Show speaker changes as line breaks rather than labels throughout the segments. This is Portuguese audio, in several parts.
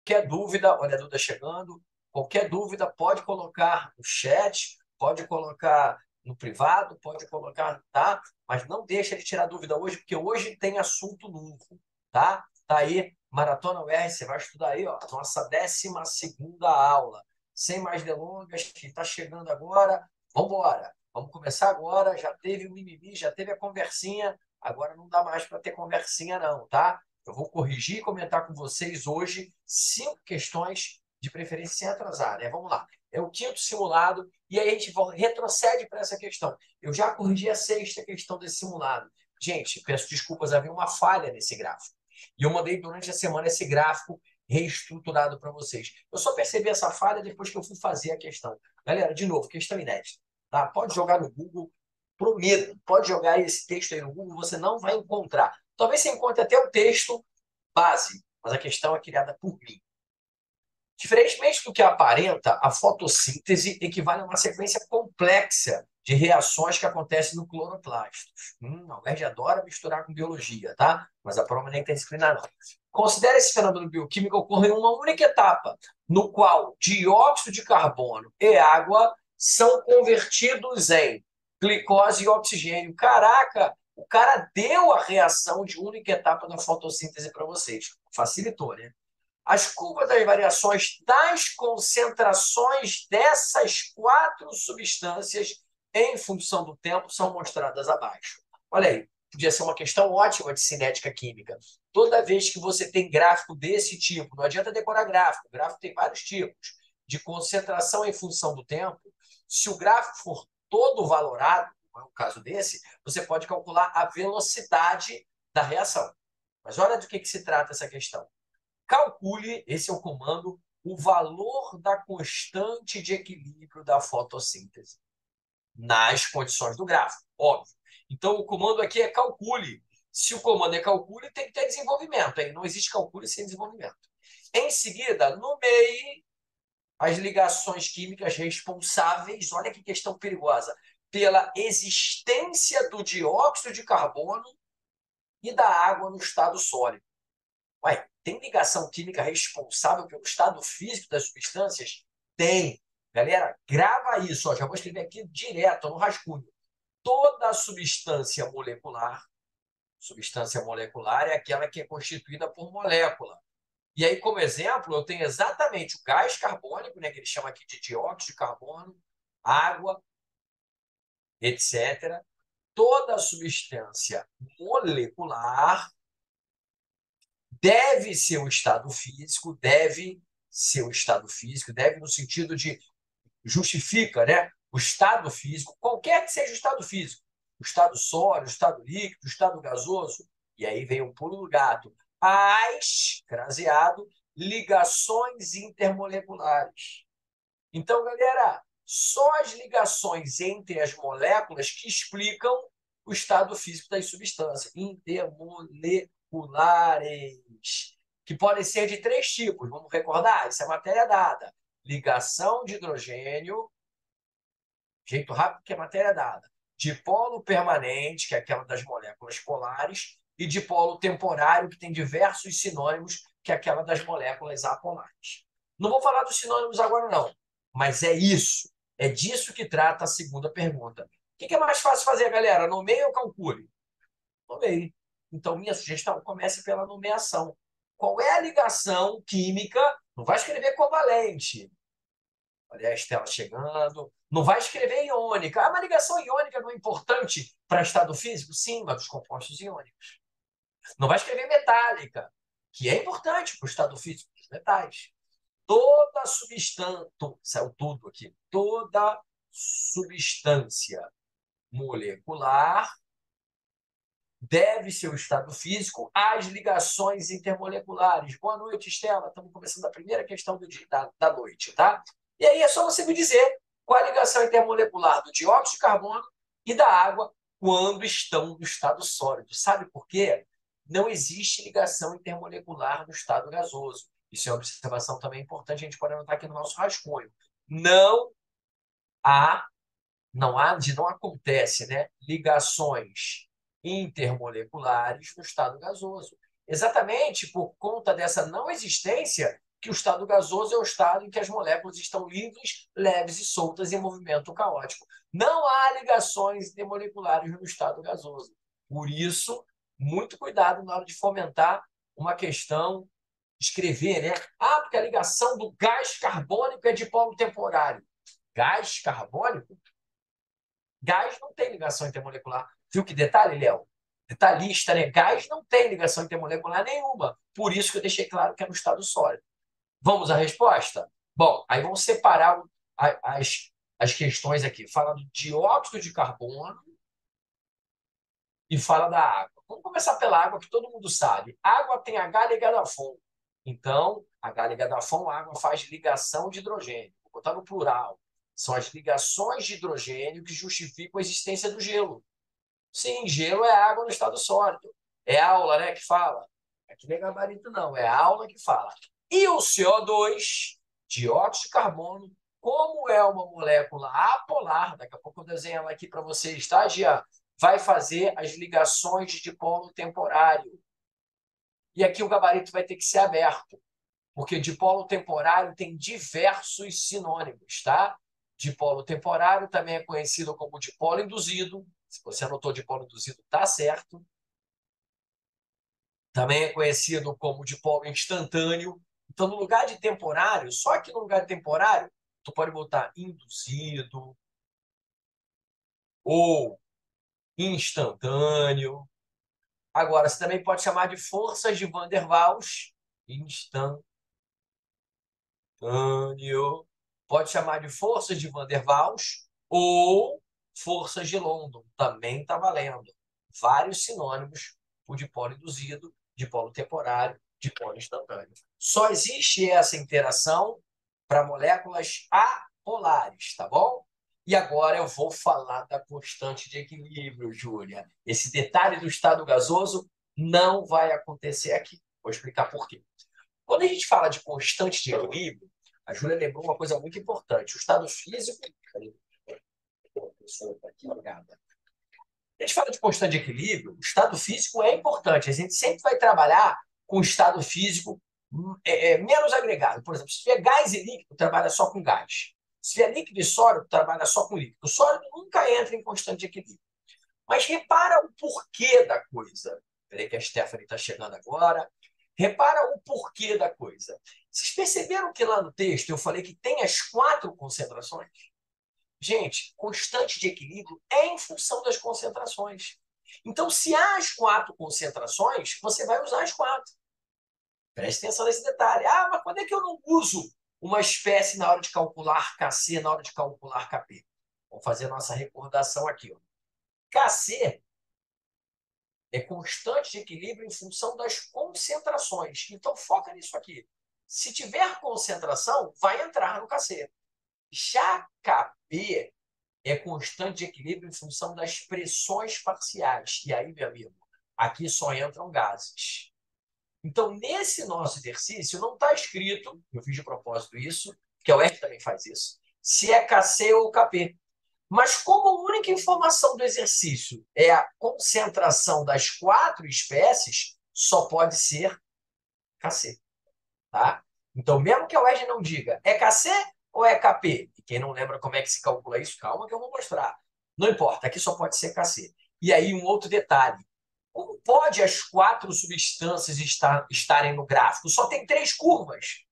Qualquer dúvida, olha a Duda chegando, qualquer dúvida pode colocar no chat, pode colocar no privado, pode colocar, tá? Mas não deixa de tirar dúvida hoje, porque hoje tem assunto novo, tá? Tá aí, Maratona UR, você vai estudar aí, ó, nossa 12ª aula. Sem mais delongas, que está chegando agora, vamos embora. Vamos começar agora, já teve o mimimi, já teve a conversinha, agora não dá mais para ter conversinha não, tá? Eu vou corrigir e comentar com vocês hoje 5 questões de preferência sem atrasar, né? Vamos lá. É o 5º simulado e aí a gente retrocede para essa questão. Eu já corrigi a 6ª questão desse simulado. Gente, peço desculpas, havia uma falha nesse gráfico. E eu mandei durante a semana esse gráfico reestruturado para vocês. Eu só percebi essa falha depois que eu fui fazer a questão. Galera, de novo, questão inédita. Tá? Pode jogar no Google, prometo, pode jogar esse texto aí no Google, você não vai encontrar. Talvez você encontre até o texto base, mas a questão é criada por mim. Diferentemente do que aparenta, a fotossíntese equivale a uma sequência complexa de reações que acontecem no cloroplasto. A UERJ adora misturar com biologia, tá? Mas a prova nem interdisciplinar não. Considere esse fenômeno bioquímico ocorrer em uma única etapa, no qual dióxido de carbono e água são convertidos em glicose e oxigênio. Caraca, o cara deu a reação de única etapa da fotossíntese para vocês. Facilitou, né? As curvas das variações das concentrações dessas 4 substâncias em função do tempo são mostradas abaixo. Olha aí, podia ser uma questão ótima de cinética química. Toda vez que você tem gráfico desse tipo, não adianta decorar gráfico, o gráfico tem vários tipos, de concentração em função do tempo, se o gráfico for todo valorado, como é o caso desse, você pode calcular a velocidade da reação. Mas olha do que se trata essa questão. Calcule, esse é o comando, o valor da constante de equilíbrio da fotossíntese nas condições do gráfico, óbvio. Então, o comando aqui é calcule. Se o comando é calcule, tem que ter desenvolvimento. Hein? Não existe calcule sem desenvolvimento. Em seguida, nomeie as ligações químicas responsáveis, olha que questão perigosa, pela existência do dióxido de carbono e da água no estado sólido. Ué, tem ligação química responsável pelo estado físico das substâncias? Tem. Galera, grava isso. Ó, já vou escrever aqui direto, no rascunho. Toda substância molecular é aquela que é constituída por molécula. E aí, como exemplo, eu tenho exatamente o gás carbônico, né, que ele chama aqui de dióxido de carbono, água, etc. Toda substância molecular deve ser o estado físico, deve no sentido de justifica, né? O estado físico, qualquer que seja o estado físico, o estado sólido, o estado líquido, o estado gasoso, e aí vem o pulo do gato, as, craseado, ligações intermoleculares. Então, galera, só as ligações entre as moléculas que explicam o estado físico das substâncias intermoleculares, que podem ser de 3 tipos. Vamos recordar? Isso é matéria dada. Ligação de hidrogênio, jeito rápido que é matéria dada. Dipolo permanente, que é aquela das moléculas polares, e dipolo temporário, que tem diversos sinônimos, que é aquela das moléculas apolares. Não vou falar dos sinônimos agora, não. Mas é isso. É disso que trata a segunda pergunta. O que é mais fácil fazer, galera? Nomeie ou calcule? Nomeie. Então, minha sugestão, comece pela nomeação. Qual é a ligação química? Não vai escrever covalente. Olha a Estela chegando. Não vai escrever iônica. Ah, mas ligação iônica não é importante para estado físico? Sim, mas dos compostos iônicos. Não vai escrever metálica, que é importante para o estado físico dos metais. Toda substância, saiu tudo aqui, toda substância molecular deve ser o estado físico às ligações intermoleculares. Boa noite, Estela. Estamos começando a primeira questão da noite, tá? E aí é só você me dizer qual a ligação intermolecular do dióxido de carbono e da água quando estão no estado sólido. Sabe por quê? Não existe ligação intermolecular no estado gasoso. Isso é uma observação também importante, a gente pode anotar aqui no nosso rascunho. Há, não acontece, né? Ligações intermoleculares no estado gasoso. Exatamente por conta dessa não existência que o estado gasoso é o estado em que as moléculas estão livres, leves e soltas em movimento caótico. Não há ligações intermoleculares no estado gasoso. Por isso, muito cuidado na hora de fomentar uma questão, escrever, né? Ah, porque a ligação do gás carbônico é dipolo temporário. Gás carbônico? Gás não tem ligação intermolecular. Viu que detalhe, Léo? Detalhista, né? Gás não tem ligação intermolecular nenhuma. Por isso que eu deixei claro que é no estado sólido. Vamos à resposta? Bom, aí vamos separar as questões aqui. Fala do dióxido de carbono e fala da água. Vamos começar pela água, que todo mundo sabe. Água tem H ligado a FON. Então, H ligado a FON, a água faz ligação de hidrogênio. Vou botar no plural. São as ligações de hidrogênio que justificam a existência do gelo. Sim, gelo é água no estado sólido. É aula, né, que fala. Aqui não é gabarito, não. É aula que fala. E o CO2, dióxido de carbono, como é uma molécula apolar, daqui a pouco eu desenho ela aqui para vocês, tá, Gia? Vai fazer as ligações de dipolo temporário. E aqui o gabarito vai ter que ser aberto, porque dipolo temporário tem diversos sinônimos, tá? Dipolo temporário também é conhecido como dipolo induzido. Se você anotou dipolo induzido, tá certo. Também é conhecido como dipolo instantâneo. Então, no lugar de temporário, só que no lugar de temporário, tu pode botar induzido ou instantâneo. Agora, você também pode chamar de forças de Van der Waals, instantâneo. Pode chamar de forças de Van der Waals ou forças de London. Também está valendo. Vários sinônimos por dipolo induzido, dipolo temporário, dipolo instantâneo. Só existe essa interação para moléculas apolares, tá bom? E agora eu vou falar da constante de equilíbrio, Júlia. Esse detalhe do estado gasoso não vai acontecer aqui. Vou explicar por quê. Quando a gente fala de constante de equilíbrio, a Júlia lembrou uma coisa muito importante. O estado físico. A gente fala de constante de equilíbrio, o estado físico é importante. A gente sempre vai trabalhar com o estado físico menos agregado. Por exemplo, se tiver gás e líquido, trabalha só com gás. Se tiver líquido e sólido, trabalha só com líquido. O sólido nunca entra em constante de equilíbrio. Mas repara o porquê da coisa. Peraí que a Stephanie está chegando agora. Repara o porquê da coisa. Vocês perceberam que lá no texto eu falei que tem as 4 concentrações? Gente, constante de equilíbrio é em função das concentrações. Então, se há as 4 concentrações, você vai usar as 4. Preste atenção nesse detalhe. Ah, mas quando é que eu não uso uma espécie na hora de calcular Kc, na hora de calcular Kp? Vamos fazer a nossa recordação aqui. Ó. Kc é constante de equilíbrio em função das concentrações. Então, foca nisso aqui. Se tiver concentração, vai entrar no Kc. Já Kp é constante de equilíbrio em função das pressões parciais. E aí, meu amigo, aqui só entram gases. Então, nesse nosso exercício, não está escrito, eu fiz de propósito isso, que a UERJ também faz isso, se é Kc ou Kp. Mas como a única informação do exercício é a concentração das 4 espécies, só pode ser Kc. Tá? Então, mesmo que a UERJ não diga é Kc ou é Kp, e quem não lembra como é que se calcula isso, calma que eu vou mostrar. Não importa, aqui só pode ser Kc. E aí, um outro detalhe. Como pode as 4 substâncias estarem no gráfico? Só tem 3 curvas.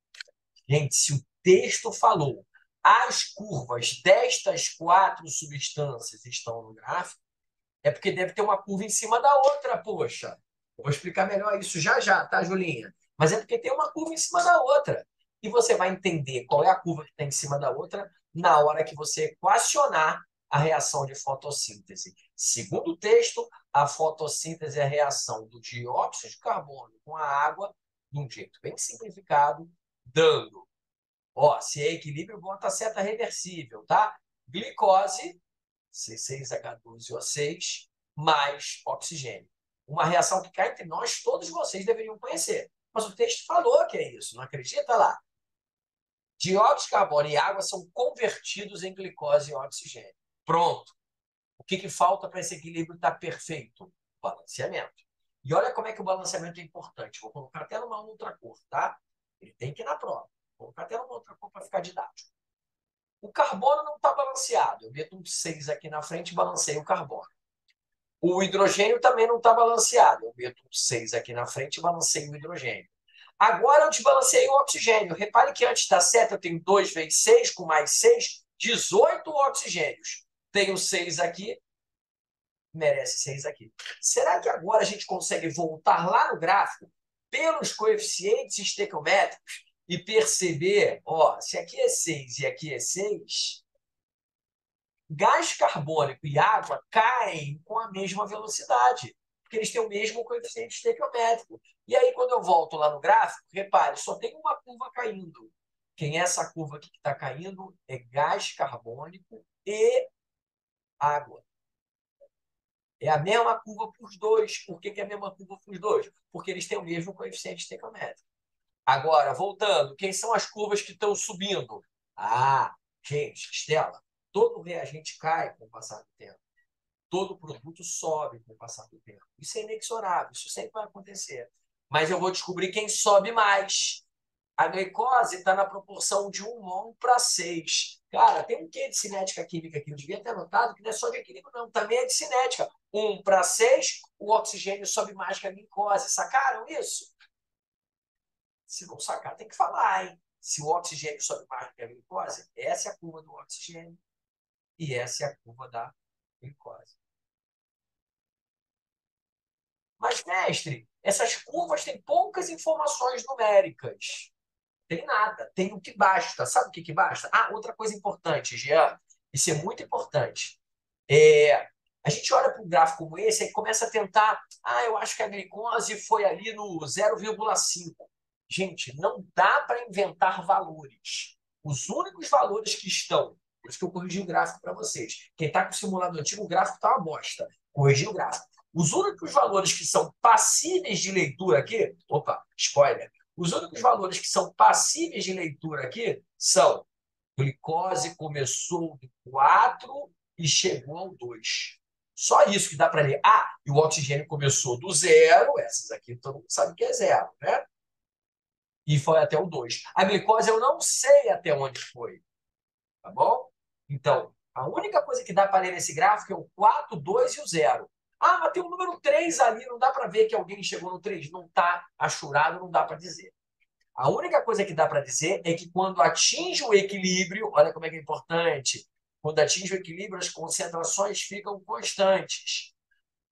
Gente, se o texto falou as curvas destas 4 substâncias estão no gráfico, é porque deve ter uma curva em cima da outra, poxa. Eu vou explicar melhor isso já já, tá, Julinha? Mas é porque tem uma curva em cima da outra. E você vai entender qual é a curva que tem em cima da outra na hora que você equacionar a reação de fotossíntese. Segundo o texto, a fotossíntese é a reação do dióxido de carbono com a água, de um jeito bem simplificado, dando. Ó, se é equilíbrio, bota a seta reversível, tá? Glicose, C6H12O6, mais oxigênio. Uma reação que cá entre nós, todos vocês deveriam conhecer. Mas o texto falou que é isso, não acredita lá? Dióxido de carbono e água são convertidos em glicose e oxigênio. Pronto. O que falta para esse equilíbrio estar perfeito? Balanceamento. E olha como é que o balanceamento é importante. Vou colocar até numa outra cor, tá? Ele tem que ir na prova. Vou colocar até uma outra cor para ficar didático. O carbono não está balanceado. Eu meto um 6 aqui na frente e balanceio o carbono. O hidrogênio também não está balanceado. Eu meto um 6 aqui na frente e balanceio o hidrogênio. Agora eu desbalanceei o oxigênio. Repare que antes da seta eu tenho 2 vezes 6, com mais 6, 18 oxigênios. Tenho 6 aqui, merece 6 aqui. Será que agora a gente consegue voltar lá no gráfico pelos coeficientes estequiométricos e perceber, ó, se aqui é 6 e aqui é 6, gás carbônico e água caem com a mesma velocidade, porque eles têm o mesmo coeficiente estequiométrico. E aí, quando eu volto lá no gráfico, repare, só tem uma curva caindo. Quem é essa curva aqui que está caindo é gás carbônico e água. É a mesma curva para os dois. Por que é a mesma curva para os dois? Porque eles têm o mesmo coeficiente estequiométrico. Agora, voltando, quem são as curvas que estão subindo? Ah, gente, Estela, todo reagente cai com o passar do tempo. Todo produto sobe com o passar do tempo. Isso é inexorável, isso sempre vai acontecer. Mas eu vou descobrir quem sobe mais. A glicose está na proporção de 1 mol para 6. Cara, tem um quê de cinética química aqui? Eu devia ter anotado que não é só de equilíbrio, não. Também é de cinética. 1 para 6, o oxigênio sobe mais que a glicose. Sacaram isso? Se não sacar, tem que falar, hein? Se o oxigênio sobe mais que a glicose, essa é a curva do oxigênio e essa é a curva da glicose. Mas, mestre, essas curvas têm poucas informações numéricas. Tem nada, tem o que basta. Sabe o que basta? Ah, outra coisa importante, Jean, isso é muito importante. A gente olha para um gráfico como esse e começa a tentar. Ah, eu acho que a glicose foi ali no 0,5. Gente, não dá para inventar valores. Os únicos valores que estão. Por isso que eu corrigi o gráfico para vocês. Quem está com o simulador antigo, o gráfico está uma bosta. Corrigi o gráfico. Os únicos valores que são passíveis de leitura aqui. Opa, spoiler. Os únicos valores que são passíveis de leitura aqui são glicose começou do 4 e chegou ao 2. Só isso que dá para ler. Ah, e o oxigênio começou do 0, essas aqui todo mundo sabe que é 0, né? E foi até o 2. A glicose eu não sei até onde foi, tá bom? Então, a única coisa que dá para ler nesse gráfico é o 4, 2 e o 0. Ah, mas tem o número 3 ali, não dá para ver que alguém chegou no 3. Não está achurado, não dá para dizer. A única coisa que dá para dizer é que quando atinge o equilíbrio, olha como é que é importante, quando atinge o equilíbrio, as concentrações ficam constantes.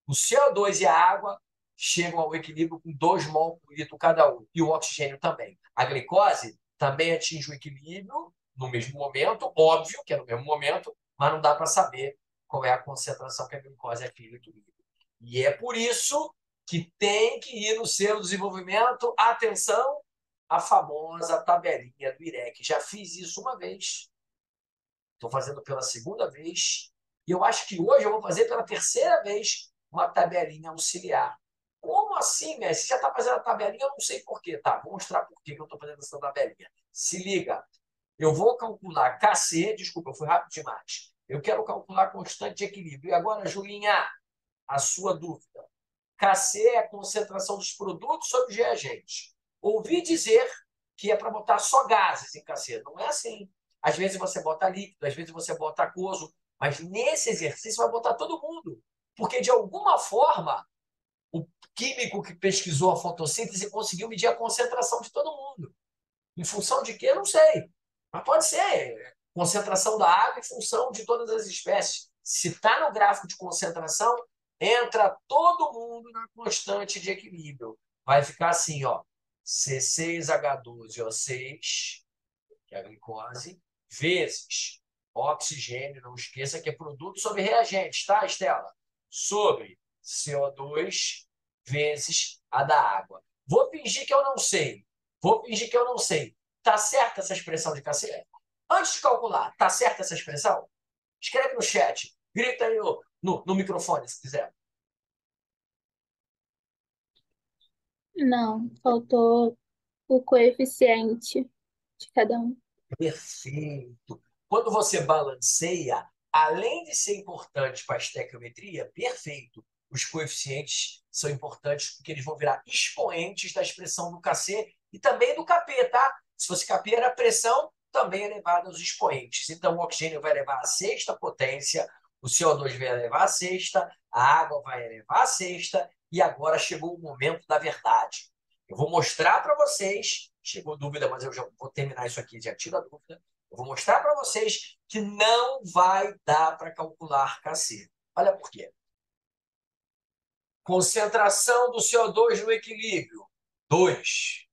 O CO2 e a água chegam ao equilíbrio com 2 mol por litro cada um, e o oxigênio também. A glicose também atinge o equilíbrio no mesmo momento, óbvio que é no mesmo momento, mas não dá para saber qual é a concentração que a glicose atinge no equilíbrio. E é por isso que tem que ir no seu desenvolvimento, atenção, a famosa tabelinha do IREC. Já fiz isso uma vez, estou fazendo pela segunda vez, e eu acho que hoje eu vou fazer pela terceira vez uma tabelinha auxiliar. Como assim, né? Você já está fazendo a tabelinha, eu não sei por quê. Tá, vou mostrar por que eu estou fazendo essa tabelinha. Se liga, eu vou calcular KC, desculpa, eu fui rápido demais. Eu quero calcular constante de equilíbrio. E agora, Julinha, a sua dúvida. KC é a concentração dos produtos sobre os reagentes. Ouvi dizer que é para botar só gases em KC. Não é assim. Às vezes você bota líquido, às vezes você bota aquoso, mas nesse exercício vai botar todo mundo. Porque, de alguma forma, o químico que pesquisou a fotossíntese conseguiu medir a concentração de todo mundo. Em função de quê? Eu não sei. Mas pode ser concentração da água em função de todas as espécies. Se está no gráfico de concentração, entra todo mundo na constante de equilíbrio. Vai ficar assim, ó, C6H12O6, que é a glicose, vezes oxigênio, não esqueça que é produto sobre reagentes, tá, Estela? Sobre CO2 vezes a da água. Vou fingir que eu não sei. Vou fingir que eu não sei. Tá certa essa expressão de KC? Antes de calcular, tá certa essa expressão? Escreve no chat. Grita aí no microfone, se quiser.
Não, faltou o coeficiente de cada um.
Perfeito. Quando você balanceia, além de ser importante para a estequiometria, perfeito. Os coeficientes são importantes porque eles vão virar expoentes da expressão do KC e também do Kp, tá? Se fosse Kp, era a pressão também elevada aos expoentes. Então, o oxigênio vai levar a sexta potência, o CO2 vai elevar a sexta, a água vai elevar a sexta, e agora chegou o momento da verdade. Eu vou mostrar para vocês, chegou dúvida, mas eu já vou terminar isso aqui, já tiro a dúvida. Eu vou mostrar para vocês que não vai dar para calcular Kc. Olha por quê. Concentração do CO2 no equilíbrio, 2.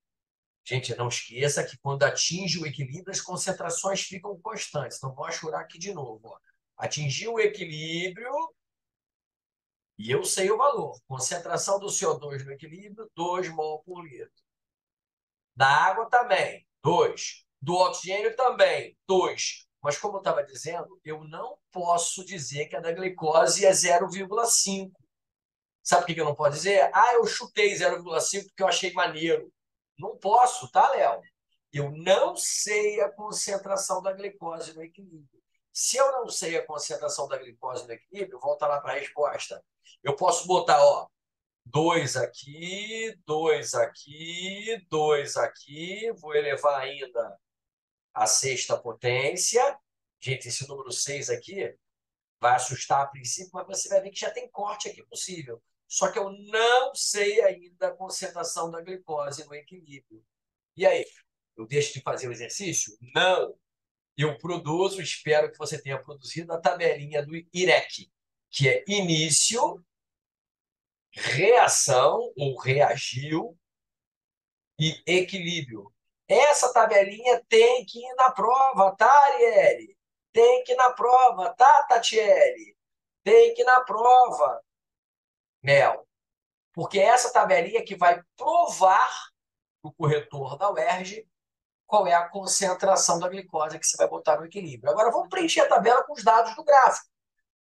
Gente, não esqueça que quando atinge o equilíbrio, as concentrações ficam constantes. Então, vou achurar aqui de novo. Ó. Atingiu o equilíbrio e eu sei o valor. Concentração do CO2 no equilíbrio, 2 mol por litro. Da água também, 2. Do oxigênio também, 2. Mas, como eu estava dizendo, eu não posso dizer que a da glicose é 0,5. Sabe por que eu não posso dizer? Ah, eu chutei 0,5 porque eu achei maneiro. Não posso, tá, Léo? Eu não sei a concentração da glicose no equilíbrio. Se eu não sei a concentração da glicose no equilíbrio, volta lá para a resposta. Eu posso botar, ó, 2 aqui, 2 aqui, 2 aqui, vou elevar ainda a sexta potência. Gente, esse número 6 aqui vai assustar a princípio, mas você vai ver que já tem corte aqui possível. Só que eu não sei ainda a concentração da glicose no equilíbrio. E aí? Eu deixo de fazer o exercício? Não. Eu produzo, espero que você tenha produzido a tabelinha do IREC, que é início, reação ou reagiu e equilíbrio. Essa tabelinha tem que ir na prova, tá, Arielle? Tem que ir na prova, tá, Tatiele? Tem que ir na prova, Mel. Porque é essa tabelinha que vai provar para o corretor da UERJ qual é a concentração da glicose que você vai botar no equilíbrio. Agora, vamos preencher a tabela com os dados do gráfico.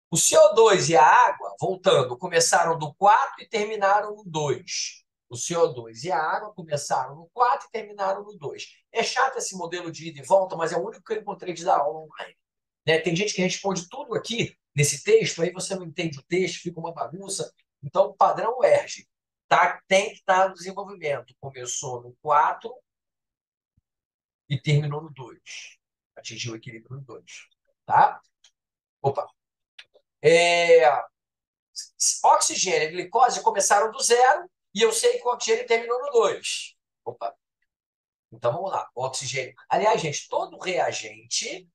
O CO2 e a água, voltando, começaram do 4 e terminaram no 2. O CO2 e a água começaram no 4 e terminaram no 2. É chato esse modelo de ida e volta, mas é o único que eu encontrei de dar aula online. Né? Tem gente que responde tudo aqui nesse texto, aí você não entende o texto, fica uma bagunça. Então, o padrão UERJ tá, tem que estar no desenvolvimento. Começou no 4 e terminou no 2. Atingiu o equilíbrio no 2. Tá? Opa. Oxigênio e glicose começaram do 0 e eu sei que o oxigênio terminou no 2. Opa. Então vamos lá. Oxigênio. Aliás, gente, todo reagente,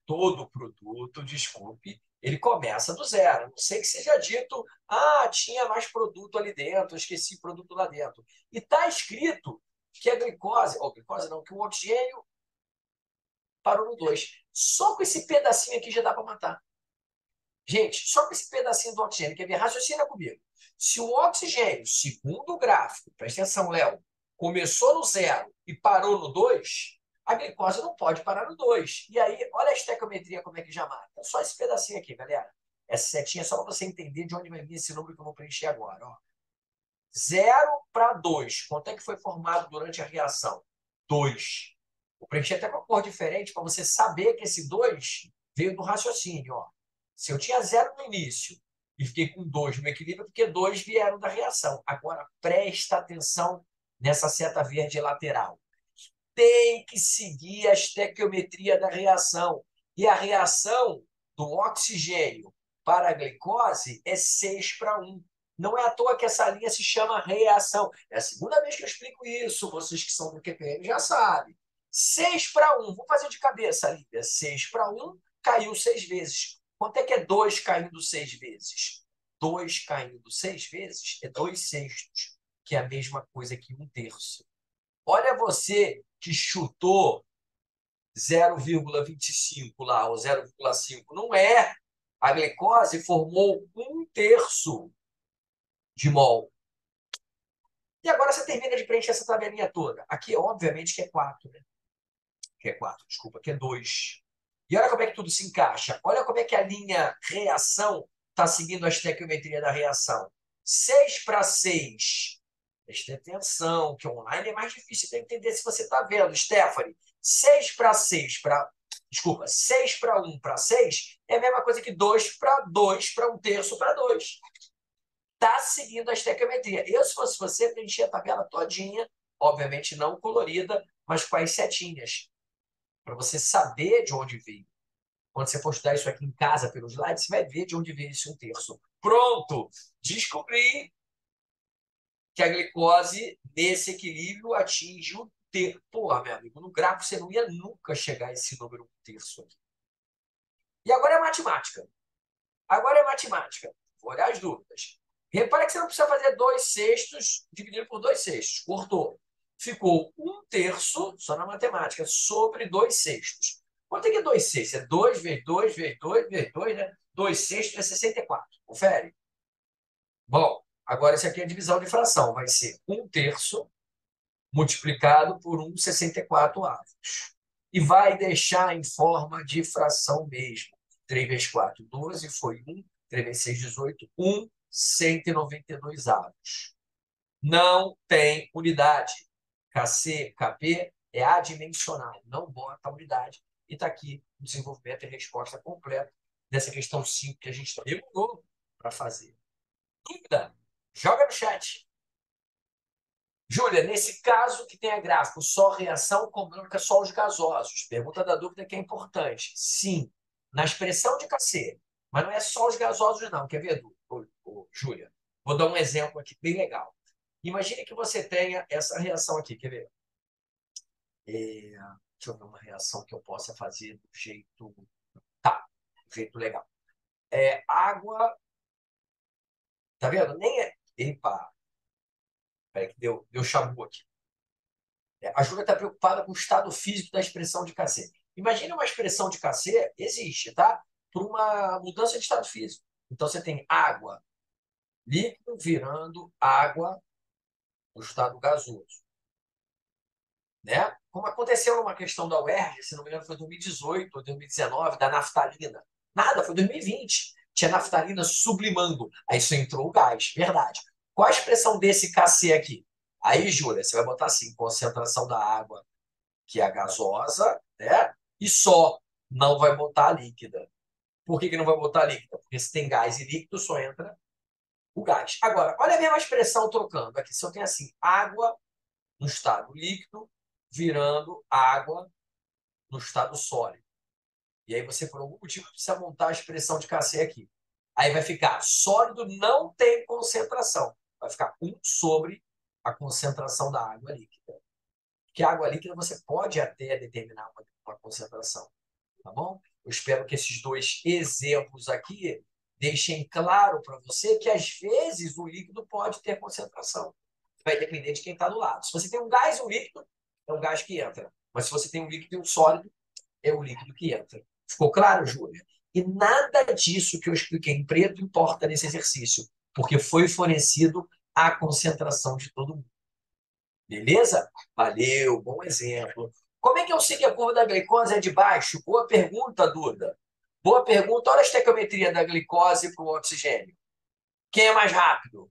todo produto, desculpe, ele começa do 0. Não sei que seja dito, tinha mais produto ali dentro, esqueci produto lá dentro. E está escrito que a glicose, ou glicose não, que o oxigênio parou no 2. Só com esse pedacinho aqui já dá para matar. Gente, só com esse pedacinho do oxigênio, quer ver? Raciocina comigo. Se o oxigênio, segundo o gráfico, presta atenção, Léo, começou no 0 e parou no 2, a glicose não pode parar no 2. E aí, olha a estequiometria como é que já mata. Só esse pedacinho aqui, galera. Essa setinha é só para você entender de onde vai vir esse número que eu vou preencher agora. Ó. 0 para 2. Quanto é que foi formado durante a reação? 2. Vou preencher até com uma cor diferente para você saber que esse 2 veio do raciocínio. Ó. Se eu tinha 0 no início e fiquei com 2 no equilíbrio, porque 2 vieram da reação. Agora, presta atenção nessa seta verde lateral. Tem que seguir a estequiometria da reação. E a reação do oxigênio para a glicose é 6 para 1. Não é à toa que essa linha se chama reação. É a segunda vez que eu explico isso. Vocês que são do QPM já sabem. 6 para 1. Vou fazer de cabeça, Lívia. 6 para 1, caiu 6 vezes. Quanto é que é 2 caindo 6 vezes? 2 caindo 6 vezes é 2/6, que é a mesma coisa que 1/3. Olha você que chutou 0,25 lá, ou 0,5. Não é. A glicose formou 1/3 de mol. E agora você termina de preencher essa tabelinha toda. Aqui, obviamente, que é 4, né? Que é 4, desculpa, que é 2. E olha como é que tudo se encaixa. Olha como é que a linha reação está seguindo a estequiometria da reação. 6 para 6. Preste atenção, que online é mais difícil de entender se você está vendo. Stephanie, 6 para 6 para... Desculpa, 6 para 1 para 6 é a mesma coisa que 2 para 2 para 1/3 para 2. Está seguindo a estequiometria. Eu, se fosse você, preencher a tabela todinha obviamente não colorida, mas com as setinhas, para você saber de onde veio. Quando você for estudar isso aqui em casa pelos slides, você vai ver de onde veio esse 1/3. Pronto! Descobri que a glicose, nesse equilíbrio, atinge o terço. Porra, meu amigo, no gráfico você não ia nunca chegar a esse número 1/3 aqui. E agora é matemática. Agora é matemática. Vou olhar as dúvidas. Repare que você não precisa fazer 2/6 dividido por 2/6. Cortou. Ficou 1/3, só na matemática, sobre 2/6. Quanto é que é 2/6? É 2 vezes 2 vezes 2 vezes 2, né? 2/6 é 64. Confere. Bom, agora esse aqui é a divisão de fração. Vai ser 1/3 multiplicado por 1,64 avos. E vai deixar em forma de fração mesmo. 3 vezes 4, 12, foi 1. 3 vezes 6, 18. 1, 192 avos. Não tem unidade. KC, KP é adimensional. Não bota a unidade. E está aqui o desenvolvimento e resposta completa dessa questão 5 que a gente demorou para fazer. Dúvida? Joga no chat. Júlia, nesse caso que tem a gráfico só reação, comunica só os gasosos. Pergunta da dúvida que é importante. Sim, na expressão de KC. Mas não é só os gasosos, não. Quer ver, Júlia? Vou dar um exemplo aqui bem legal. Imagine que você tenha essa reação aqui. Quer ver? Deixa eu ver uma reação que eu possa fazer do jeito... Tá, do jeito legal. Água... Tá vendo? Nem é... Epa! Peraí que deu chabu aqui. A Júlia está preocupada com o estado físico da expressão de KC. Imagina uma expressão de KC, existe, tá? Por uma mudança de estado físico. Então, você tem água, líquido virando água no estado gasoso. Né? Como aconteceu numa questão da UERJ, se não me engano, foi 2018 ou 2019, da naftalina. Nada, foi 2020. Tinha naftalina sublimando. Aí só entrou o gás, verdade. Qual a expressão desse KC aqui? Aí, Júlia, você vai botar assim, concentração da água, que é a gasosa, né? E só não vai botar a líquida. Por que não vai botar a líquida? Porque se tem gás e líquido, só entra o gás. Agora, olha a mesma expressão trocando aqui. Se eu tenho assim, água no estado líquido, virando água no estado sólido. E aí você, por algum motivo, precisa montar a expressão de KC aqui. Aí vai ficar, sólido não tem concentração. Vai ficar 1 sobre a concentração da água líquida. Porque a água líquida você pode até determinar uma concentração, tá bom? Eu espero que esses dois exemplos aqui deixem claro para você que, às vezes, o líquido pode ter concentração. Vai depender de quem está do lado. Se você tem um gás e um líquido, é um gás que entra. Mas se você tem um líquido e um sólido, é o líquido que entra. Ficou claro, Júlia? E nada disso que eu expliquei em preto importa nesse exercício, porque foi fornecido a concentração de todo mundo. Beleza? Valeu, bom exemplo. Como é que eu sei que a curva da glicose é de baixo? Boa pergunta, Duda. Boa pergunta. Olha a estequiometria da glicose para o oxigênio. Quem é mais rápido?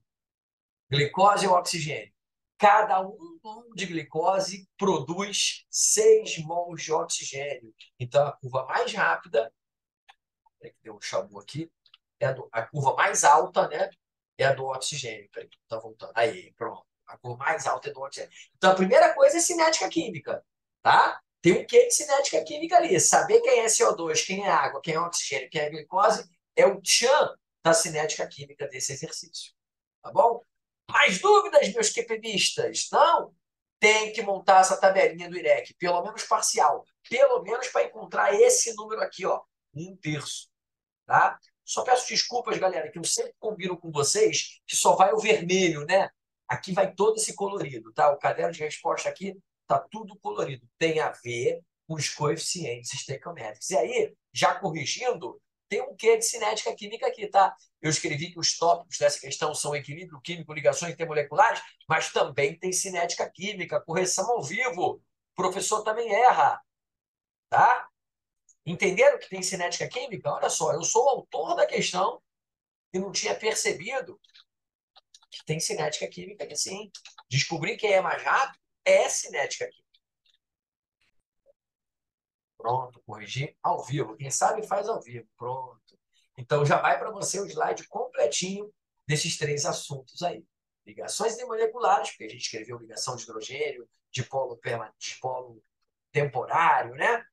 Glicose ou oxigênio? Cada mol de glicose produz 6 mols de oxigênio. Então, a curva mais rápida, que deu um chabu aqui, a curva mais alta, né? É a do oxigênio. Tá voltando. Aí, pronto. A cor mais alta é do oxigênio. Então, a primeira coisa é cinética química, tá? Tem um quê de cinética química ali. Saber quem é CO2, quem é água, quem é oxigênio, quem é glicose, é o tchan da cinética química desse exercício. Tá bom? Mais dúvidas, meus QPBistas? Não? Tem que montar essa tabelinha do IREC, pelo menos parcial. Pelo menos para encontrar esse número aqui, ó, 1/3. Tá? Só peço desculpas, galera, que eu sempre combino com vocês que só vai o vermelho, né? Aqui vai todo esse colorido, tá? O caderno de resposta aqui tá tudo colorido. Tem a ver com os coeficientes estequiométricos. E aí, já corrigindo, tem um quê de cinética química aqui, tá? Eu escrevi que os tópicos dessa questão são equilíbrio químico, ligações intermoleculares, mas também tem cinética química, correção ao vivo. O professor também erra, tá? Entenderam que tem cinética química? Olha só, eu sou o autor da questão e não tinha percebido que tem cinética química aqui sim. Descobrir quem é mais rápido é cinética química. Pronto, corrigir ao vivo. Quem sabe faz ao vivo. Pronto. Então já vai para você o slide completinho desses 3 assuntos aí. ligações intermoleculares, porque a gente escreveu ligação de hidrogênio, dipolo, dipolo temporário, né?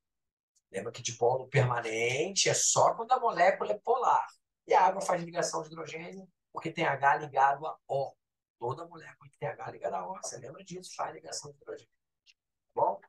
Lembra que dipolo permanente é só quando a molécula é polar. E a água faz ligação de hidrogênio porque tem H ligado a O. Toda molécula que tem H ligado a O, você lembra disso, faz ligação de hidrogênio. Tá bom?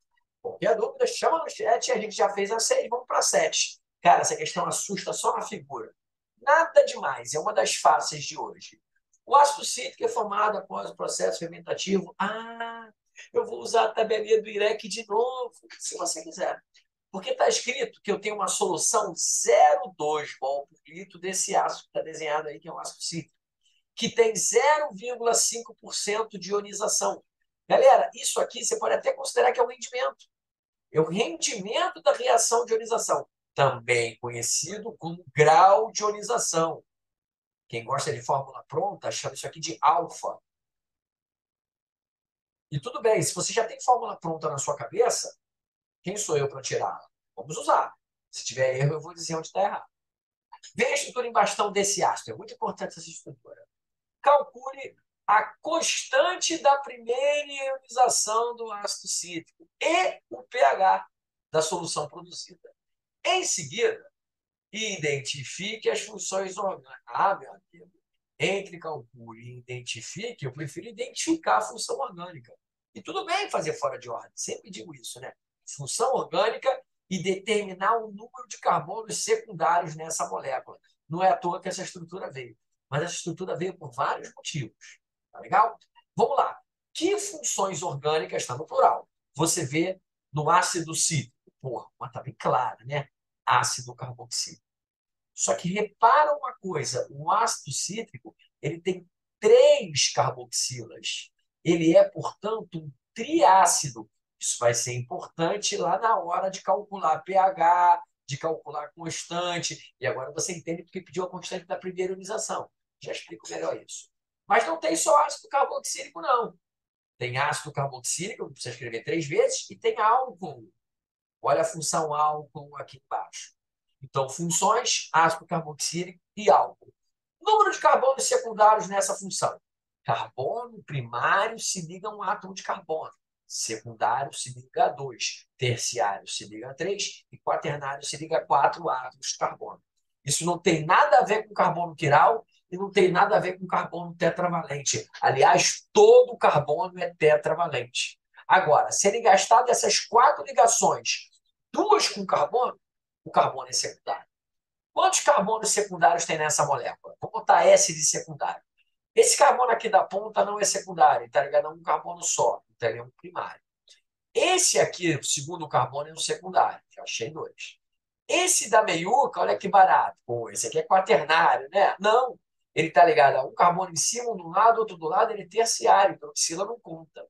Qualquer dúvida, chama no chat. A gente já fez a 6, vamos para a 7. Cara, essa questão assusta só na figura. Nada demais, é uma das fáceis de hoje. O ácido cítrico é formado após o processo fermentativo. Ah, eu vou usar a tabelinha do IREC de novo, se você quiser. Porque está escrito que eu tenho uma solução 0,2 mol por litro desse ácido que está desenhado aí, que é um ácido cítrico, que tem 0,5% de ionização. Galera, isso aqui você pode até considerar que é um rendimento. É o rendimento da reação de ionização, também conhecido como grau de ionização. Quem gosta de fórmula pronta chama isso aqui de alfa. E tudo bem, se você já tem fórmula pronta na sua cabeça, quem sou eu para tirá-la? Vamos usar. Se tiver erro, eu vou dizer onde está errado. Vem a estrutura em bastão desse ácido. É muito importante essa estrutura. Calcule a constante da primeira ionização do ácido cítrico e o pH da solução produzida. Em seguida, identifique as funções orgânicas. Ah, meu amigo, entre calcule e identifique, eu prefiro identificar a função orgânica. E tudo bem fazer fora de ordem, sempre digo isso, né? Função orgânica e determinar o número de carbonos secundários nessa molécula. Não é à toa que essa estrutura veio. Mas essa estrutura veio por vários motivos. Tá legal? Vamos lá. Que funções orgânicas, está no plural, você vê no ácido cítrico? Porra, mas está bem claro, né? Ácido carboxílico. Só que repara uma coisa, o ácido cítrico ele tem 3 carboxilas. Ele é, portanto, um triácido. Isso vai ser importante lá na hora de calcular pH, de calcular constante. E agora você entende porque pediu a constante da primeira ionização. Já explico melhor isso. Mas não tem só ácido carboxílico, não. Tem ácido carboxílico, precisa escrever 3 vezes, e tem álcool. Olha a função álcool aqui embaixo. Então, funções, ácido carboxílico e álcool. Número de carbonos secundários nessa função. Carbono primário se liga a um átomo de carbono. Secundário se liga a 2. Terciário se liga a 3. E quaternário se liga a 4 átomos de carbono. Isso não tem nada a ver com carbono quiral e não tem nada a ver com carbono tetravalente. Aliás, todo carbono é tetravalente. Agora, se ele gastar dessas 4 ligações, 2 com carbono, o carbono é secundário. Quantos carbonos secundários tem nessa molécula? Vou botar S de secundário. Esse carbono aqui da ponta não é secundário, está ligado a um carbono só, então ele é um primário. Esse aqui, o segundo carbono, é um secundário, já achei 2. Esse da meiuca, olha que barato. Pô, esse aqui é quaternário, né? Não, ele está ligado a um carbono em cima, um do lado, outro do lado, ele é terciário, então psila não conta.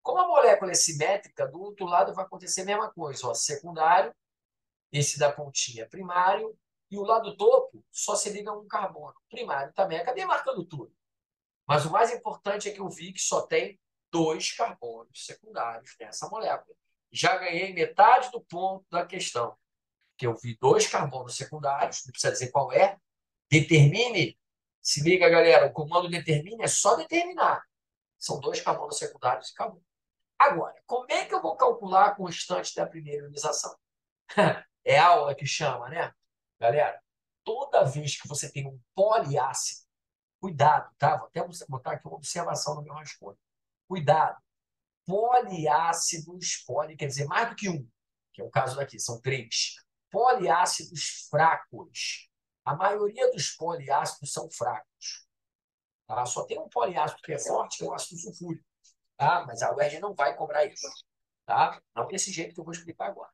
Como a molécula é simétrica, do outro lado vai acontecer a mesma coisa. Ó, secundário, esse da pontinha primário, e o lado do topo só se liga a um carbono. Primário também. Acabei marcando tudo. Mas o mais importante é que eu vi que só tem 2 carbonos secundários nessa molécula. Já ganhei metade do ponto da questão. Que eu vi 2 carbonos secundários, não precisa dizer qual é. Determine. Se liga, galera, o comando determine é só determinar. São 2 carbonos secundários e acabou. Agora, como é que eu vou calcular a constante da primeira ionização? É aula que chama, né? Galera, toda vez que você tem um poliácido, cuidado, tá? Vou até botar aqui uma observação no meu rascunho. Cuidado. Poliácidos, poli quer dizer mais do que um, que é o caso daqui, são 3. Poliácidos fracos. A maioria dos poliácidos são fracos. Tá? Só tem um poliácido que é forte, que é o ácido sulfúrico. Tá? Mas a UERJ não vai cobrar isso. Tá? Não desse jeito que eu vou explicar agora.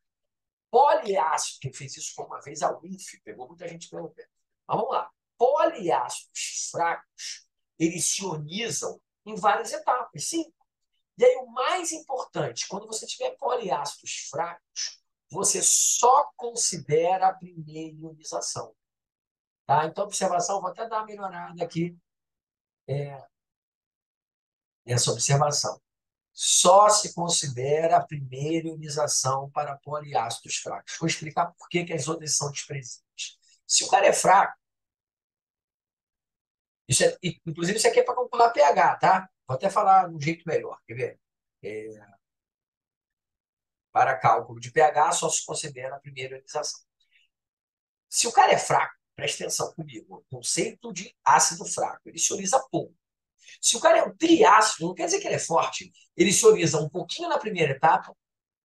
Poliácido, quem fez isso foi uma vez a UF, pegou muita gente pelo pé. Mas vamos lá. Poliácidos fracos, eles se ionizam em várias etapas, sim. E aí o mais importante, quando você tiver poliácidos fracos, você só considera a primeira ionização. Tá? Então, observação, vou até dar uma melhorada aqui nessa observação. Só se considera a primeira ionização para poliácidos fracos. Vou explicar por que as outras são desprezíveis. Se o cara é fraco, Inclusive, isso aqui é para calcular pH, tá? Vou até falar de um jeito melhor, quer ver? É, para cálculo de pH, só se considera a primeira ionização. Se o cara é fraco, presta atenção comigo, o conceito de ácido fraco, ele se ioniza pouco. Se o cara é um triácido, não quer dizer que ele é forte, ele se ioniza um pouquinho na primeira etapa,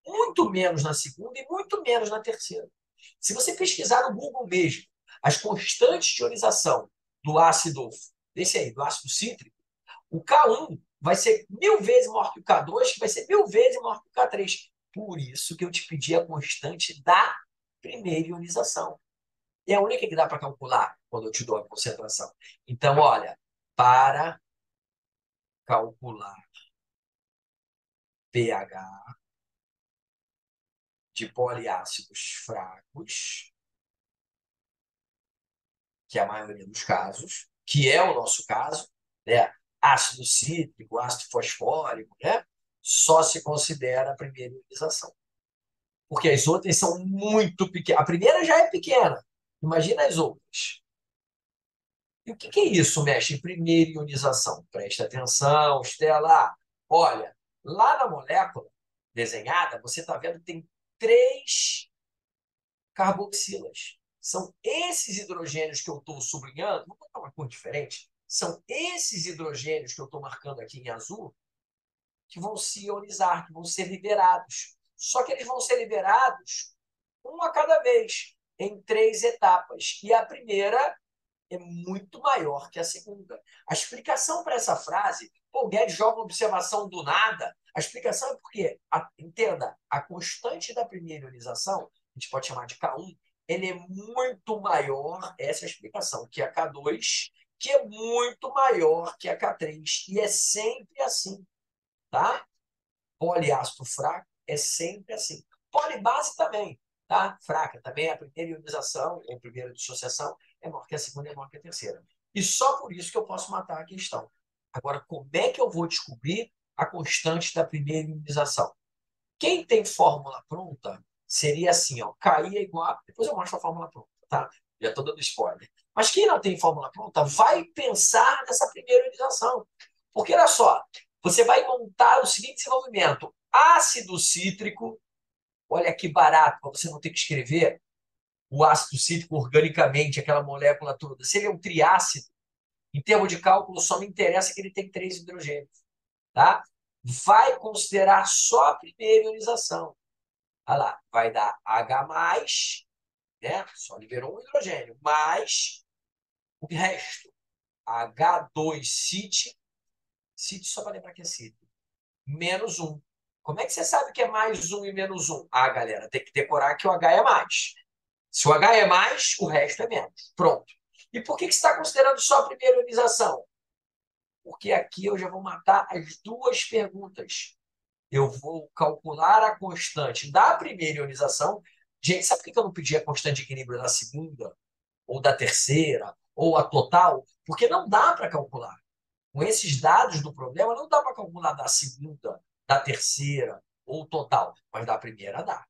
muito menos na segunda e muito menos na terceira. Se você pesquisar no Google mesmo as constantes de ionização do ácido, desse aí, do ácido cítrico, o K1 vai ser 1000 vezes maior que o K2, que vai ser 1000 vezes maior que o K3. Por isso que eu te pedi a constante da primeira ionização. É a única que dá para calcular quando eu te dou a concentração. Então, olha, para calcular pH de poliácidos fracos, que é a maioria dos casos, que é o nosso caso, né? Ácido cítrico, ácido fosfórico, né? Só se considera a primeira ionização. Porque as outras são muito pequenas. A primeira já é pequena. Imagina as outras. E o que é isso, mestre? Primeira ionização. Presta atenção, Estela. Olha, lá na molécula desenhada, você está vendo que tem 3 carboxilas. São esses hidrogênios que eu estou sublinhando. Vou botar uma cor diferente. São esses hidrogênios que eu estou marcando aqui em azul que vão se ionizar, que vão ser liberados. Só que eles vão ser liberados um a cada vez, em 3 etapas. E a primeira é muito maior que a segunda. A explicação para essa frase, pô, o Guedes joga uma observação do nada. A explicação é porque, entenda, a constante da primeira ionização, a gente pode chamar de K1, ele é muito maior, essa é a explicação, que a K2, que é muito maior que a K3. E é sempre assim, tá? Poliácido fraco é sempre assim. Polibase também, tá? Fraca também. A primeira ionização, ou a primeira dissociação, é maior que a segunda, é maior que a terceira. E só por isso que eu posso matar a questão. Agora, como é que eu vou descobrir a constante da primeira ionização? Quem tem fórmula pronta seria assim, ó, KI é igual a... Depois eu mostro a fórmula pronta, tá? Já estou dando spoiler. Mas quem não tem fórmula pronta vai pensar nessa primeira ionização. Porque, olha só, você vai montar o seguinte desenvolvimento. Ácido cítrico, olha que barato, para você não ter que escrever o ácido cítrico organicamente, aquela molécula toda. Se ele é um triácido, em termos de cálculo, só me interessa que ele tem 3 hidrogênios. Tá? Vai considerar só a primeira ionização. Olha lá, vai dar H+, né? Só liberou um hidrogênio, mais o resto. H2 CIT só para lembrar que é CIT, menos 1. Como é que você sabe que é mais 1 e menos 1? Ah, galera, tem que decorar que o H é mais. Se o H é mais, o resto é menos. Pronto. E por que você está considerando só a primeira ionização? Porque aqui eu já vou matar as 2 perguntas. Eu vou calcular a constante da primeira ionização. Gente, sabe por que eu não pedi a constante de equilíbrio da segunda, ou da terceira, ou a total? Porque não dá para calcular. Com esses dados do problema, não dá para calcular da segunda, da terceira, ou total, mas da primeira dá.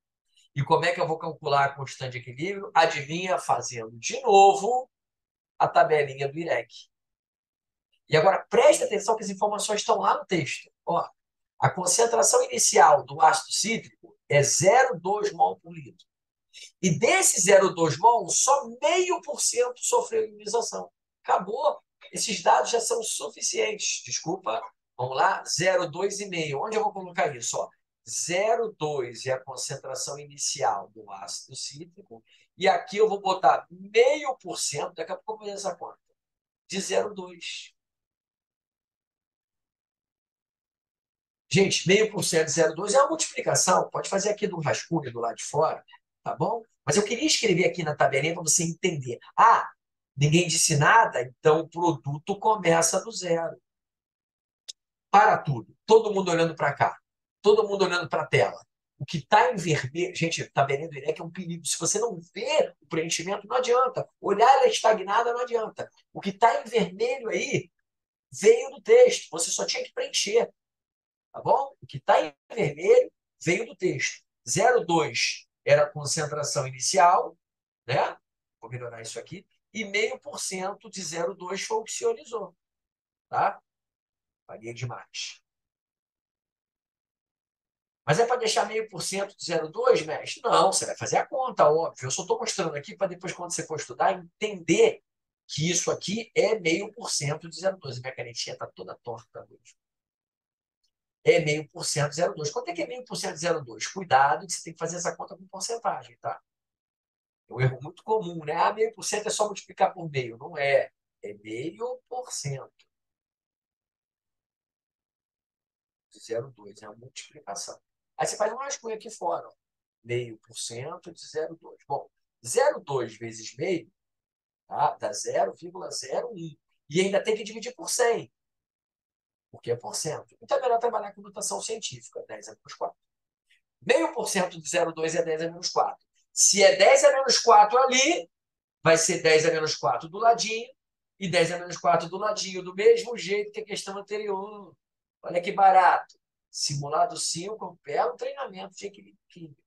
E como é que eu vou calcular a constante de equilíbrio? Adivinha? Fazendo de novo a tabelinha do IREC. E agora preste atenção que as informações estão lá no texto. Ó, a concentração inicial do ácido cítrico é 0,2 mol por litro. E desse 0,2 mol, só 0,5% sofreu ionização. Acabou. Esses dados já são suficientes. Desculpa. Vamos lá? 0,2,5. Onde eu vou colocar isso? Ó, 0,2 é a concentração inicial do ácido cítrico. E aqui eu vou botar 0,5%, daqui a pouco eu vou fazer essa conta, de 0,2. Gente, 0,5% de 0,2 é uma multiplicação. Pode fazer aqui no rascunho do lado de fora, tá bom? Mas eu queria escrever aqui na tabelinha para você entender. Ah, ninguém disse nada, então o produto começa do zero. Para tudo. Todo mundo olhando para cá. Todo mundo olhando para a tela. O que está em vermelho... Gente, tabelinha do IREC é um perigo. Se você não vê o preenchimento, não adianta. Olhar ela estagnada não adianta. O que está em vermelho aí veio do texto. Você só tinha que preencher. Tá bom? O que está em vermelho veio do texto. 0,2 era a concentração inicial, né? Vou melhorar isso aqui. e 0,5% de 0,2 foi o que se ionizou. Tá? Paguei demais. Mas é para deixar 0,5% de 0,2, mestre? Não, você vai fazer a conta, óbvio. Eu só estou mostrando aqui para depois, quando você for estudar, entender que isso aqui é 0,5% de 0,2. Minha canetinha está toda torta hoje. É 0,5% de 0,2. Quanto é que é 0,5% de 0,2? Cuidado que você tem que fazer essa conta com porcentagem, tá? É um erro muito comum, né? 0,5% é só multiplicar por meio. Não é. É 0,5% de 0,2. É uma multiplicação. Aí você faz uma rascunha aqui fora. 0,5% de 0,2. Bom, 0,2 vezes meio, tá? Dá 0,01. E ainda tem que dividir por 100, porque é por cento. Então é melhor trabalhar com notação científica. 10 a menos 4. 0,5% de 0,2 é 10 a menos 4. Se é 10 a menos 4 ali, vai ser 10 a menos 4 do ladinho e 10 a menos 4 do ladinho, do mesmo jeito que a questão anterior. Olha que barato. Simulado 5, um belo treinamento de equilíbrio.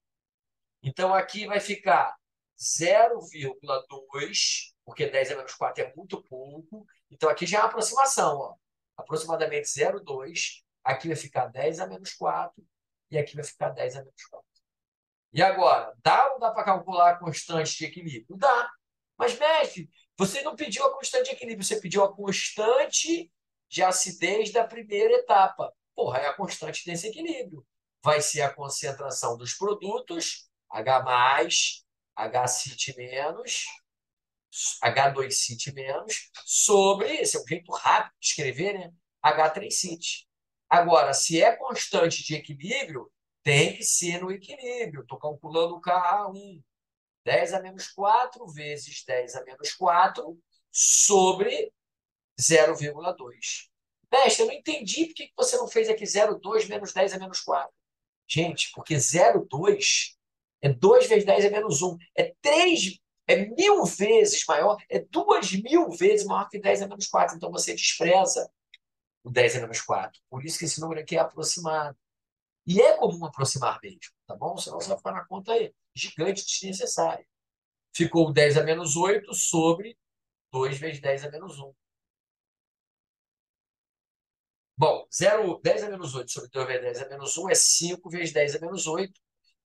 Então, aqui vai ficar 0,2, porque 10 a menos 4 é muito pouco. Então, aqui já é uma aproximação. Ó. Aproximadamente 0,2. Aqui vai ficar 10 a menos 4. E aqui vai ficar 10 a menos 4. E agora, dá ou não dá para calcular a constante de equilíbrio? Dá. Mas, mestre, você não pediu a constante de equilíbrio, você pediu a constante de acidez da primeira etapa. Porra, é a constante desse equilíbrio. Vai ser a concentração dos produtos, H+, H-CIT menos, H2-CIT menos, sobre, esse é um jeito rápido de escrever, né? H3-CIT. Agora, se é constante de equilíbrio, tem que ser no equilíbrio. Estou calculando o Ka1. 10 a menos 4 vezes 10 a menos 4 sobre 0,2. Mestre, eu não entendi por que você não fez aqui 0,2 menos 10 a menos 4. Gente, porque 0,2 é 2 vezes 10 a menos 1. É 3, é 1.000 vezes maior, é 2.000 vezes maior que 10 a menos 4. Então você despreza o 10 a menos 4. Por isso que esse número aqui é aproximado. E é comum aproximar mesmo, tá bom? Senão você vai ficar na conta aí, gigante desnecessária. Ficou 10 a menos 8 sobre 2 vezes 10 a menos 1. Bom, 10 a menos 8 sobre 2 vezes 10 a menos 1 é 5 vezes 10 a menos 8.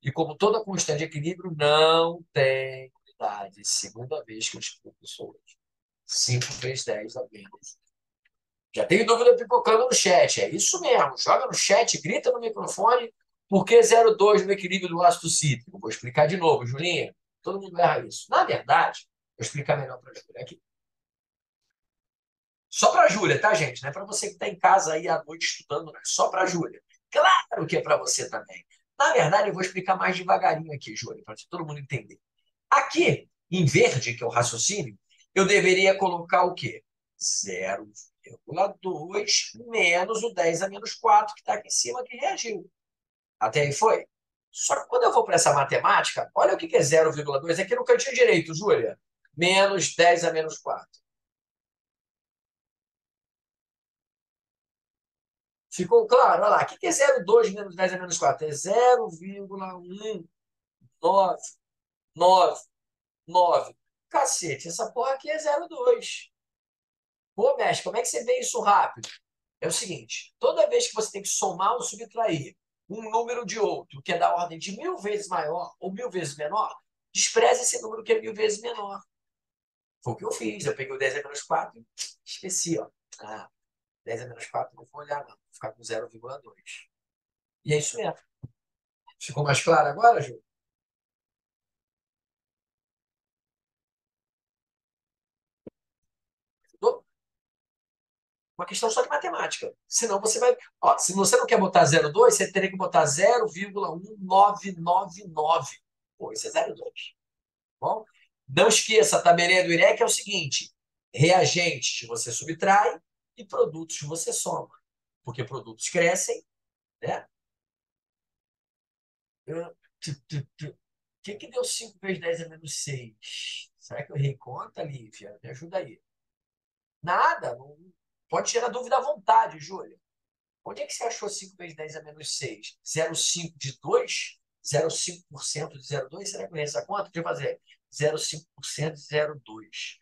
E como toda constante de equilíbrio, não tem unidade. Segunda vez que eu explico isso hoje. 5 vezes 10 a menos. Já tem dúvida pipocando no chat. É isso mesmo. Joga no chat, grita no microfone. Por que 0,2 no equilíbrio do ácido cítrico? Vou explicar de novo, Julinha. Todo mundo erra isso. Na verdade, vou explicar melhor para a Júlia aqui. Só para a Júlia, tá, gente? Não é para você que está em casa aí à noite estudando, não é só para a Júlia. Claro que é para você também. Na verdade, eu vou explicar mais devagarinho aqui, Júlia, para todo mundo entender. Aqui, em verde, que é o raciocínio, eu deveria colocar o quê? 0,2 menos o 10 a menos 4 que está aqui em cima, que reagiu. Até aí foi? Só que quando eu vou para essa matemática, olha o que é 0,2 aqui no cantinho direito, Júlia. Menos 10 a menos 4. Ficou claro? Olha lá. O que é 0,2 menos 10 a menos 4? É 0,1999. Cacete, essa porra aqui é 0,2. Pô, mestre, como é que você vê isso rápido? É o seguinte, toda vez que você tem que somar ou subtrair um número de outro, que é da ordem de 1.000 vezes maior ou 1.000 vezes menor, despreze esse número que é 1.000 vezes menor. Foi o que eu fiz. Eu peguei o 10 a menos 4 e esqueci. Ó. Ah, 10 a menos 4 não vou olhar, não. Vou ficar com 0,2. E é isso mesmo. Ficou mais claro agora, Ju? Uma questão só de matemática. Senão você vai. Ó, se você não quer botar 0,2, você teria que botar 0,1999. Pô, isso é 0,2. Bom? Não esqueça, a tabelinha do IREC é o seguinte: reagentes você subtrai e produtos você soma. Porque produtos crescem, né? O que deu 5 vezes 10 a menos 6? Será que eu errei conta, Lívia? Me ajuda aí. Nada. Não... Pode tirar dúvida à vontade, Júlia. Onde é que você achou 5 vezes 10 a menos 6? 0,5 de 2? 0,5% de 0,2? Será que eu errei essa conta? Deixa eu fazer. 0,5% de 0,2.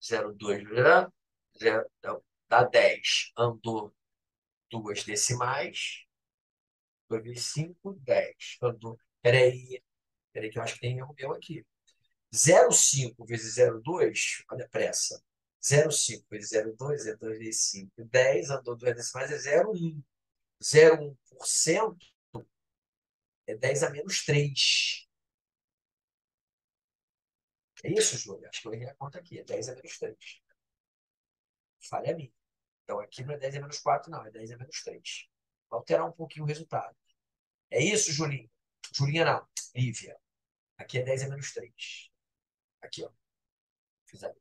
0,2, zero, não, dá 10. Andou duas decimais. 2 vezes 5, 10. Andou. Peraí, que eu acho que tem erro meu aqui. 0,5 vezes 0,2, olha a pressa. 0,5 vezes 0,2 é 2 vezes 5. 10 andou duas decimais é 0,1. 0,1% é 10 a menos 3. É isso, Júlio? Acho que eu errei a conta aqui. É 10 a menos 3. Falha minha. Então aqui não é 10 a menos 4, não. É 10 a menos 3. Vou alterar um pouquinho o resultado. É isso, Julinha? Julinha não. Lívia. Aqui é 10 a menos 3. Aqui, ó.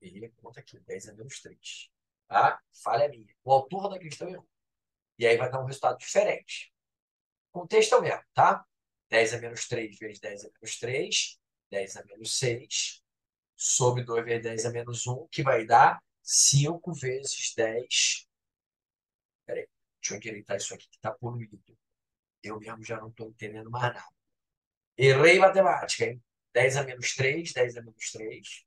Errei a conta aqui. 10 a menos 3. Tá? Falha minha. O autor da questão errou. E aí vai dar um resultado diferente. O contexto é o mesmo, tá? 10 a menos 3 vezes 10 a menos 3. 10 a menos 6. Sobre 2 vezes 10 a menos 1, que vai dar 5 vezes 10. Peraí, deixa eu endireitar isso aqui que está poluído. Eu mesmo já não estou entendendo mais nada. Errei matemática, hein? 10 a menos 3, 10 a menos 3,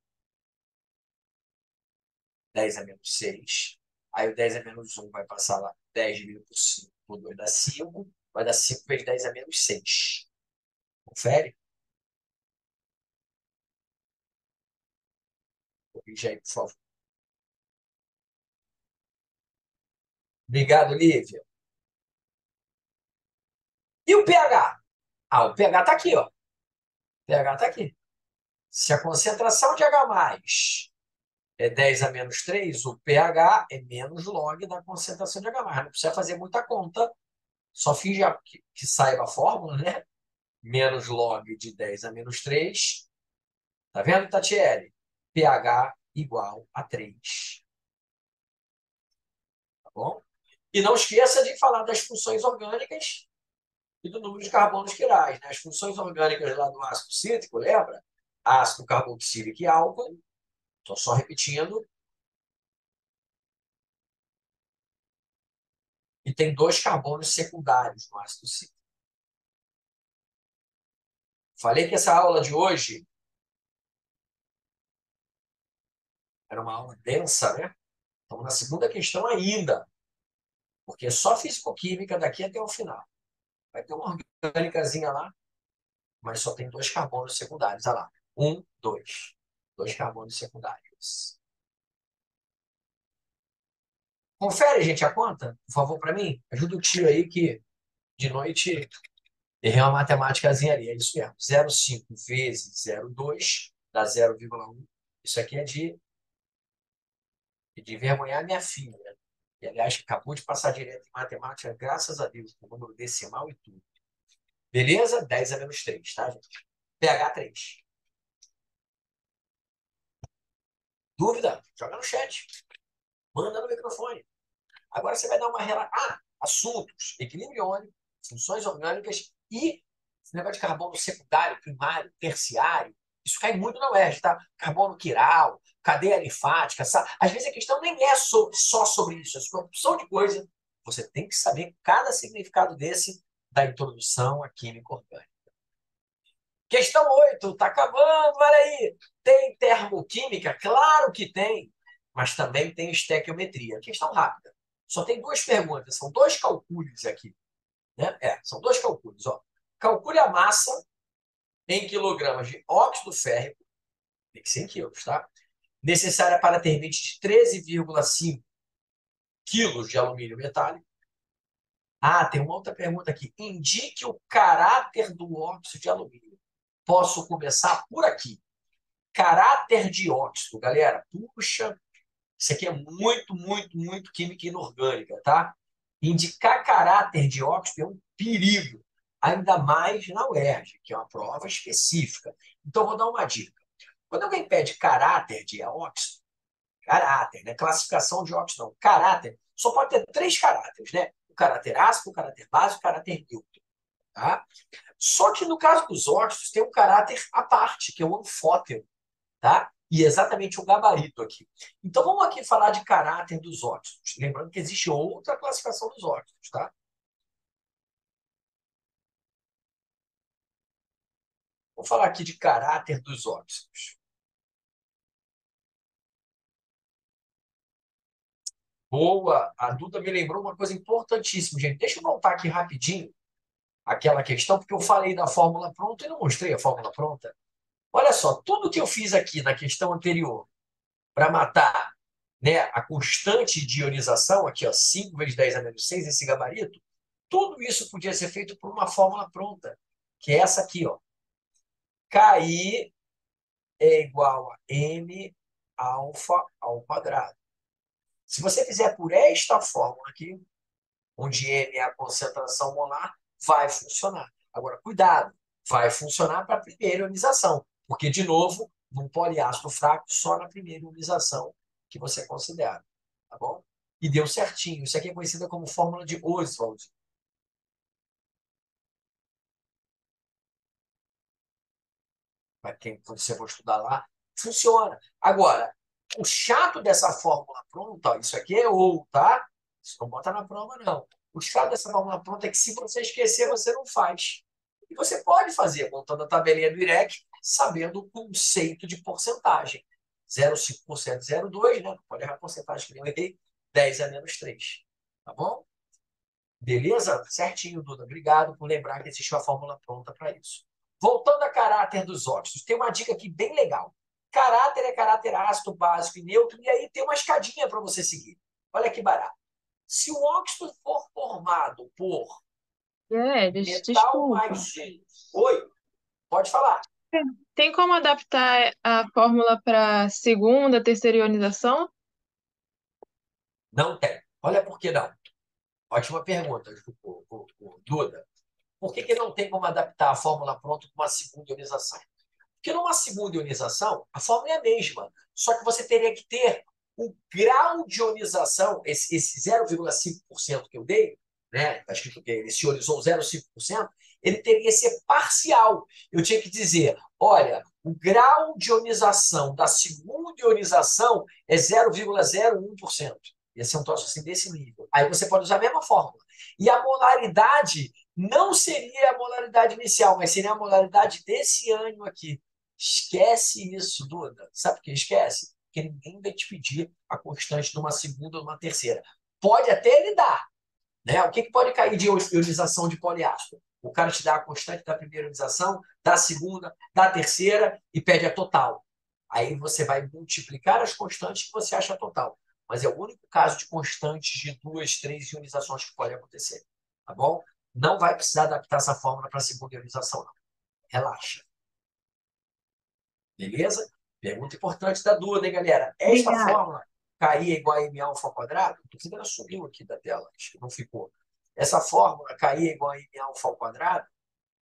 10 a menos 6. Aí o 10 a menos 1 vai passar lá. 10 dividido por 5 por 2 dá 5. Vai dar 5 vezes 10 a menos 6. Confere? Corrija aí, por favor. Obrigado, Lívia. E o pH? Ah, o pH está aqui, ó. O pH está aqui. Se a concentração de H+, é 10 a menos 3, o pH é menos log da concentração de H+. Não precisa fazer muita conta, só finge que saiba a fórmula, né? Menos log de 10 a menos 3. Tá vendo, Tatiele? pH igual a 3. Tá bom? E não esqueça de falar das funções orgânicas e do número de carbonos quirais. Né? As funções orgânicas lá do ácido cítrico, lembra? Ácido carboxílico e álcool. Estou só repetindo. E tem dois carbonos secundários no ácido cítrico. Falei que essa aula de hoje era uma aula densa, né? Estamos na segunda questão ainda, porque é só físico-química daqui até o final. Vai ter uma orgânicazinha lá, mas só tem dois carbonos secundários. Olha lá. Um, dois. Dois carbonos secundários. Confere, gente, a conta, por favor, para mim. Ajuda o tio aí que de noite errei uma matemáticazinha ali. É isso mesmo. 0,5 vezes 0,2 dá 0,1. Isso aqui é de envergonhar minha filha. E, aliás, acabou de passar direto em matemática, graças a Deus, com número decimal e tudo. Beleza? 10 a menos 3, tá, gente? pH 3. Dúvida? Joga no chat. Manda no microfone. Agora você vai dar uma relação. Ah, assuntos. Equilíbrio iônico, funções orgânicas e esse negócio de carbono secundário, primário, terciário. Isso cai muito na UERJ, tá? Carbono quiral, cadeia linfática. Às vezes a questão nem é só sobre isso, é sobre uma opção de coisa. Você tem que saber cada significado desse da introdução à química orgânica. Questão 8, está acabando, olha aí. Tem termoquímica? Claro que tem, mas também tem estequiometria. Questão rápida. Só tem duas perguntas, são dois cálculos aqui. Né? São dois cálculos. Ó. Calcule a massa em quilogramas de óxido férrico, tem que ser em quilos, tá? Necessária para ter emite de 13,5 quilos de alumínio metálico. Ah, tem uma outra pergunta aqui. Indique o caráter do óxido de alumínio. Posso começar por aqui. Caráter de óxido, galera. Puxa, isso aqui é muito, muito, muito química inorgânica, tá? Indicar caráter de óxido é um perigo, ainda mais na UERJ, que é uma prova específica. Então, vou dar uma dica. Quando alguém pede caráter de óxido, caráter, né? Classificação de óxido, não. Caráter, só pode ter três caráteres, né? O caráter ácido, o caráter básico, o caráter neutro, tá? Só que no caso dos óxidos, tem um caráter à parte, que é o anfótero, tá? E exatamente o gabarito aqui. Então vamos aqui falar de caráter dos óxidos. Lembrando que existe outra classificação dos óxidos, tá? Vamos falar aqui de caráter dos óxidos. Boa, a Duda me lembrou uma coisa importantíssima, gente. Deixa eu voltar aqui rapidinho aquela questão, porque eu falei da fórmula pronta e não mostrei a fórmula pronta. Olha só, tudo que eu fiz aqui na questão anterior para matar, né, a constante de ionização, aqui, ó, 5 vezes 10 a menos 6 esse gabarito, tudo isso podia ser feito por uma fórmula pronta, que é essa aqui, ó. KI é igual a M alfa ao quadrado. Se você fizer por esta fórmula aqui, onde M é a concentração molar, vai funcionar. Agora, cuidado, vai funcionar para a primeira ionização, porque, de novo, num poliácido fraco, só na primeira ionização que você considera, tá bom? E deu certinho. Isso aqui é conhecida como fórmula de Oswald. Mas quem você for estudar lá, funciona. Agora, o chato dessa fórmula pronta, ó, isso aqui é ou, tá? Isso não bota na prova, não. O chato dessa fórmula pronta é que se você esquecer, você não faz. E você pode fazer, montando a tabelinha do IREC, sabendo o conceito de porcentagem. 0,5%, 0,2%, né? Pode errar a porcentagem que nem eu errei, 10 a menos 3. Tá bom? Beleza? Certinho, Duda. Obrigado por lembrar que existe uma fórmula pronta para isso. Voltando a caráter dos óxidos, tem uma dica aqui bem legal. Caráter é caráter ácido, básico e neutro, e aí tem uma escadinha para você seguir. Olha que barato. Se o óxido for formado por
Eles,
metal
desculpa.
mais... Oi, pode falar.
Tem como adaptar a fórmula para segunda, terceira ionização?
Não tem. Olha por que não. Ótima pergunta, Duda. Por que não tem como adaptar a fórmula pronta para uma segunda ionização? Porque numa segunda ionização, a fórmula é a mesma, só que você teria que ter o grau de ionização, esse 0,5% que eu dei, né? Está escrito que ele se ionizou 0,5%, ele teria que ser parcial. Eu tinha que dizer, olha, o grau de ionização da segunda ionização é 0,01%. Ia ser um troço assim desse nível. Aí você pode usar a mesma fórmula. E a molaridade não seria a molaridade inicial, mas seria a molaridade desse ânion aqui. Esquece isso, Duda. Sabe por que esquece? Porque ninguém vai te pedir a constante de uma segunda ou de uma terceira. Pode até ele dar. Né? O que, que pode cair de ionização de poliácido? O cara te dá a constante da primeira ionização, da segunda, da terceira e pede a total. Aí você vai multiplicar as constantes que você acha total. Mas é o único caso de constantes de 2, 3 ionizações que pode acontecer. Tá bom? Não vai precisar adaptar essa fórmula para a segunda ionização, não. Relaxa. Beleza? Pergunta importante da Duda, hein, galera? Esta
Obrigada.
fórmula, KI é igual a M alfa ao quadrado, inclusive ela subiu aqui da tela, acho que não ficou. Essa fórmula, KI é igual a M alfa ao quadrado,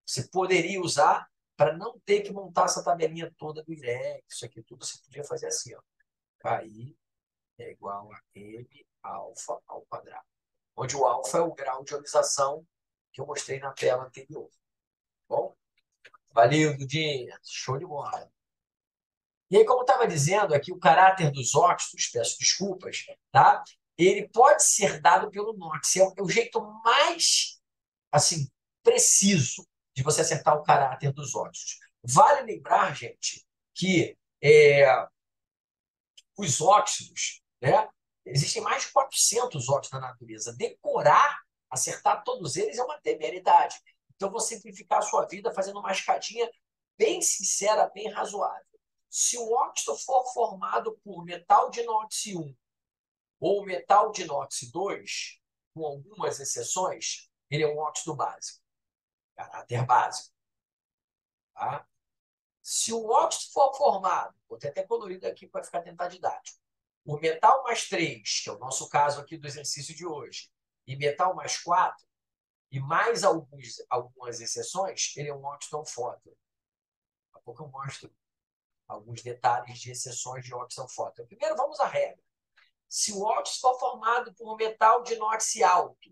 você poderia usar para não ter que montar essa tabelinha toda do IREC, isso aqui tudo você podia fazer assim, ó. KI é igual a M alfa ao quadrado. Onde o alfa é o grau de ionização que eu mostrei na tela anterior. Bom? Valeu, Dudinha. Show de bola. E aí, como eu estava dizendo aqui, o caráter dos óxidos, peço desculpas, tá? Ele pode ser dado pelo NOx. É o jeito mais, assim, preciso de você acertar o caráter dos óxidos. Vale lembrar, gente, que os óxidos, né? Existem mais de 400 óxidos na natureza. Decorar, acertar todos eles é uma temeridade. Então, vou simplificar a sua vida fazendo uma escadinha bem sincera, bem razoável. Se o óxido for formado por metal de inox 1 ou metal de inox 2, com algumas exceções, ele é um óxido básico, caráter básico. Tá? Se o óxido for formado, vou ter até colorido aqui para ficar tentar didático, o metal mais 3, que é o nosso caso aqui do exercício de hoje, e metal mais 4, e mais algumas exceções, ele é um óxido anfótero. Daqui a pouco eu mostro alguns detalhes de exceções de óxido anfótero. Primeiro, vamos à regra. Se o óxido for formado por metal de inox alto,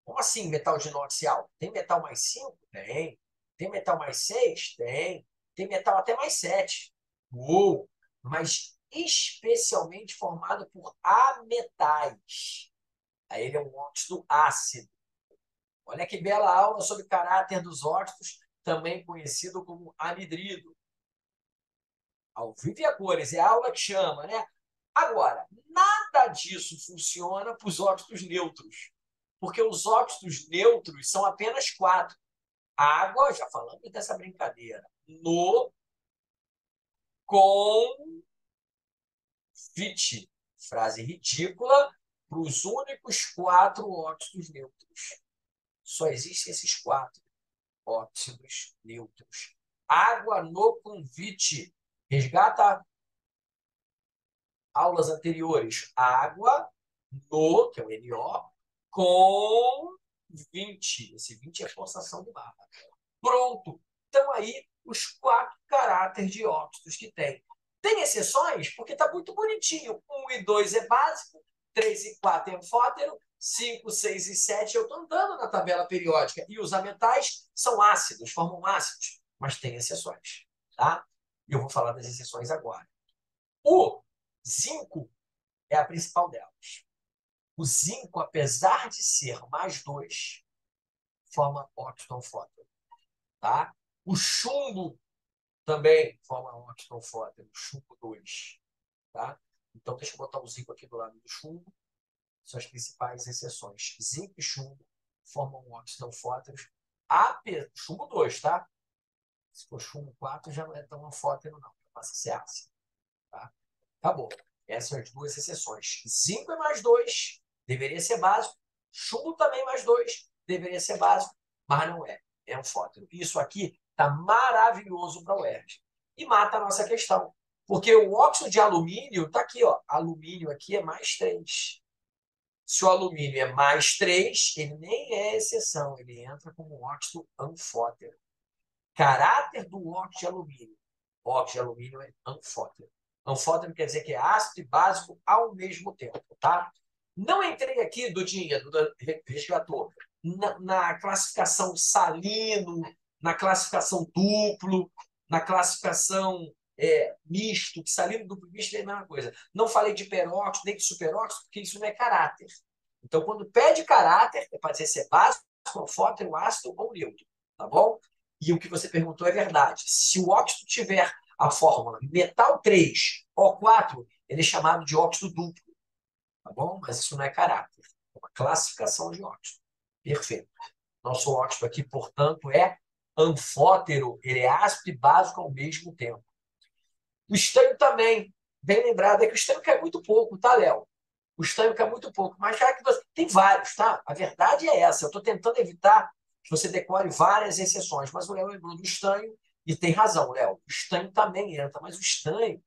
como assim metal de inox alto? Tem metal mais 5? Tem. Tem metal mais 6? Tem. Tem metal até mais 7. Uou! Mas especialmente formado por ametais. Aí ele é um óxido ácido. Olha que bela aula sobre caráter dos óxidos, também conhecido como anidrido. Ao vivo e a cores, é a aula que chama, né? Agora, nada disso funciona para os óxidos neutros, porque os óxidos neutros são apenas 4. Água, já falamos dessa brincadeira, no convite. Frase ridícula para os únicos 4 óxidos neutros. Só existem esses 4 óxidos neutros. Água no convite. Resgata aulas anteriores. Água no, que é o NO, com 20. Esse 20 é forçação de barra. Pronto. Então, aí, os 4 caráteres de óxidos que tem. Tem exceções, porque está muito bonitinho. 1 e 2 é básico, 3 e 4 é anfótero, 5, 6 e 7 eu estou andando na tabela periódica. E os ametais são ácidos, formam ácidos, mas tem exceções. Tá? E eu vou falar das exceções agora. O zinco é a principal delas. O zinco, apesar de ser mais 2, forma óxido anfótero. Tá? O chumbo também forma óxido anfótero, chumbo 2. Tá? Então, deixa eu botar o zinco aqui do lado do chumbo. São as principais exceções. Zinco e chumbo formam óxido anfóteros. Chumbo 2, tá? Se for chumbo 4, já não é tão anfótero, não. Passa a ser ácido. Tá? Acabou. Essas são as 2 exceções. Zinco é mais 2, deveria ser básico. Chumbo também mais 2, deveria ser básico, mas não é. É anfótero. Isso aqui está maravilhoso para o UERJ. E mata a nossa questão. Porque o óxido de alumínio está aqui, ó. Alumínio aqui é mais 3. Se o alumínio é mais 3, ele nem é exceção. Ele entra como óxido anfótero. Caráter do óxido de alumínio. O óxido de alumínio é anfótero. Anfótero quer dizer que é ácido e básico ao mesmo tempo, tá? Não entrei aqui, Dudinha, resgatou, na classificação salino, na classificação duplo, na classificação misto, que salino, duplo, misto é a mesma coisa. Não falei de peróxido, nem de superóxido, porque isso não é caráter. Então, quando pede caráter, é para dizer se é básico, anfótero, ácido ou neutro, tá bom? E o que você perguntou é verdade. Se o óxido tiver a fórmula metal 3 O4, ele é chamado de óxido duplo. Tá bom? Mas isso não é caráter. É uma classificação de óxido. Perfeito. Nosso óxido aqui, portanto, é anfótero. Ele é ácido e básico ao mesmo tempo. O estanho também. Bem lembrado, é que o estanho cai muito pouco, tá, Léo? O estanho cai muito pouco. Mas já que você... Tem vários, tá? A verdade é essa. Eu estou tentando evitar que você decore várias exceções. Mas o Léo lembrou do estanho e tem razão, Léo. O estanho também entra. Mas o estanho,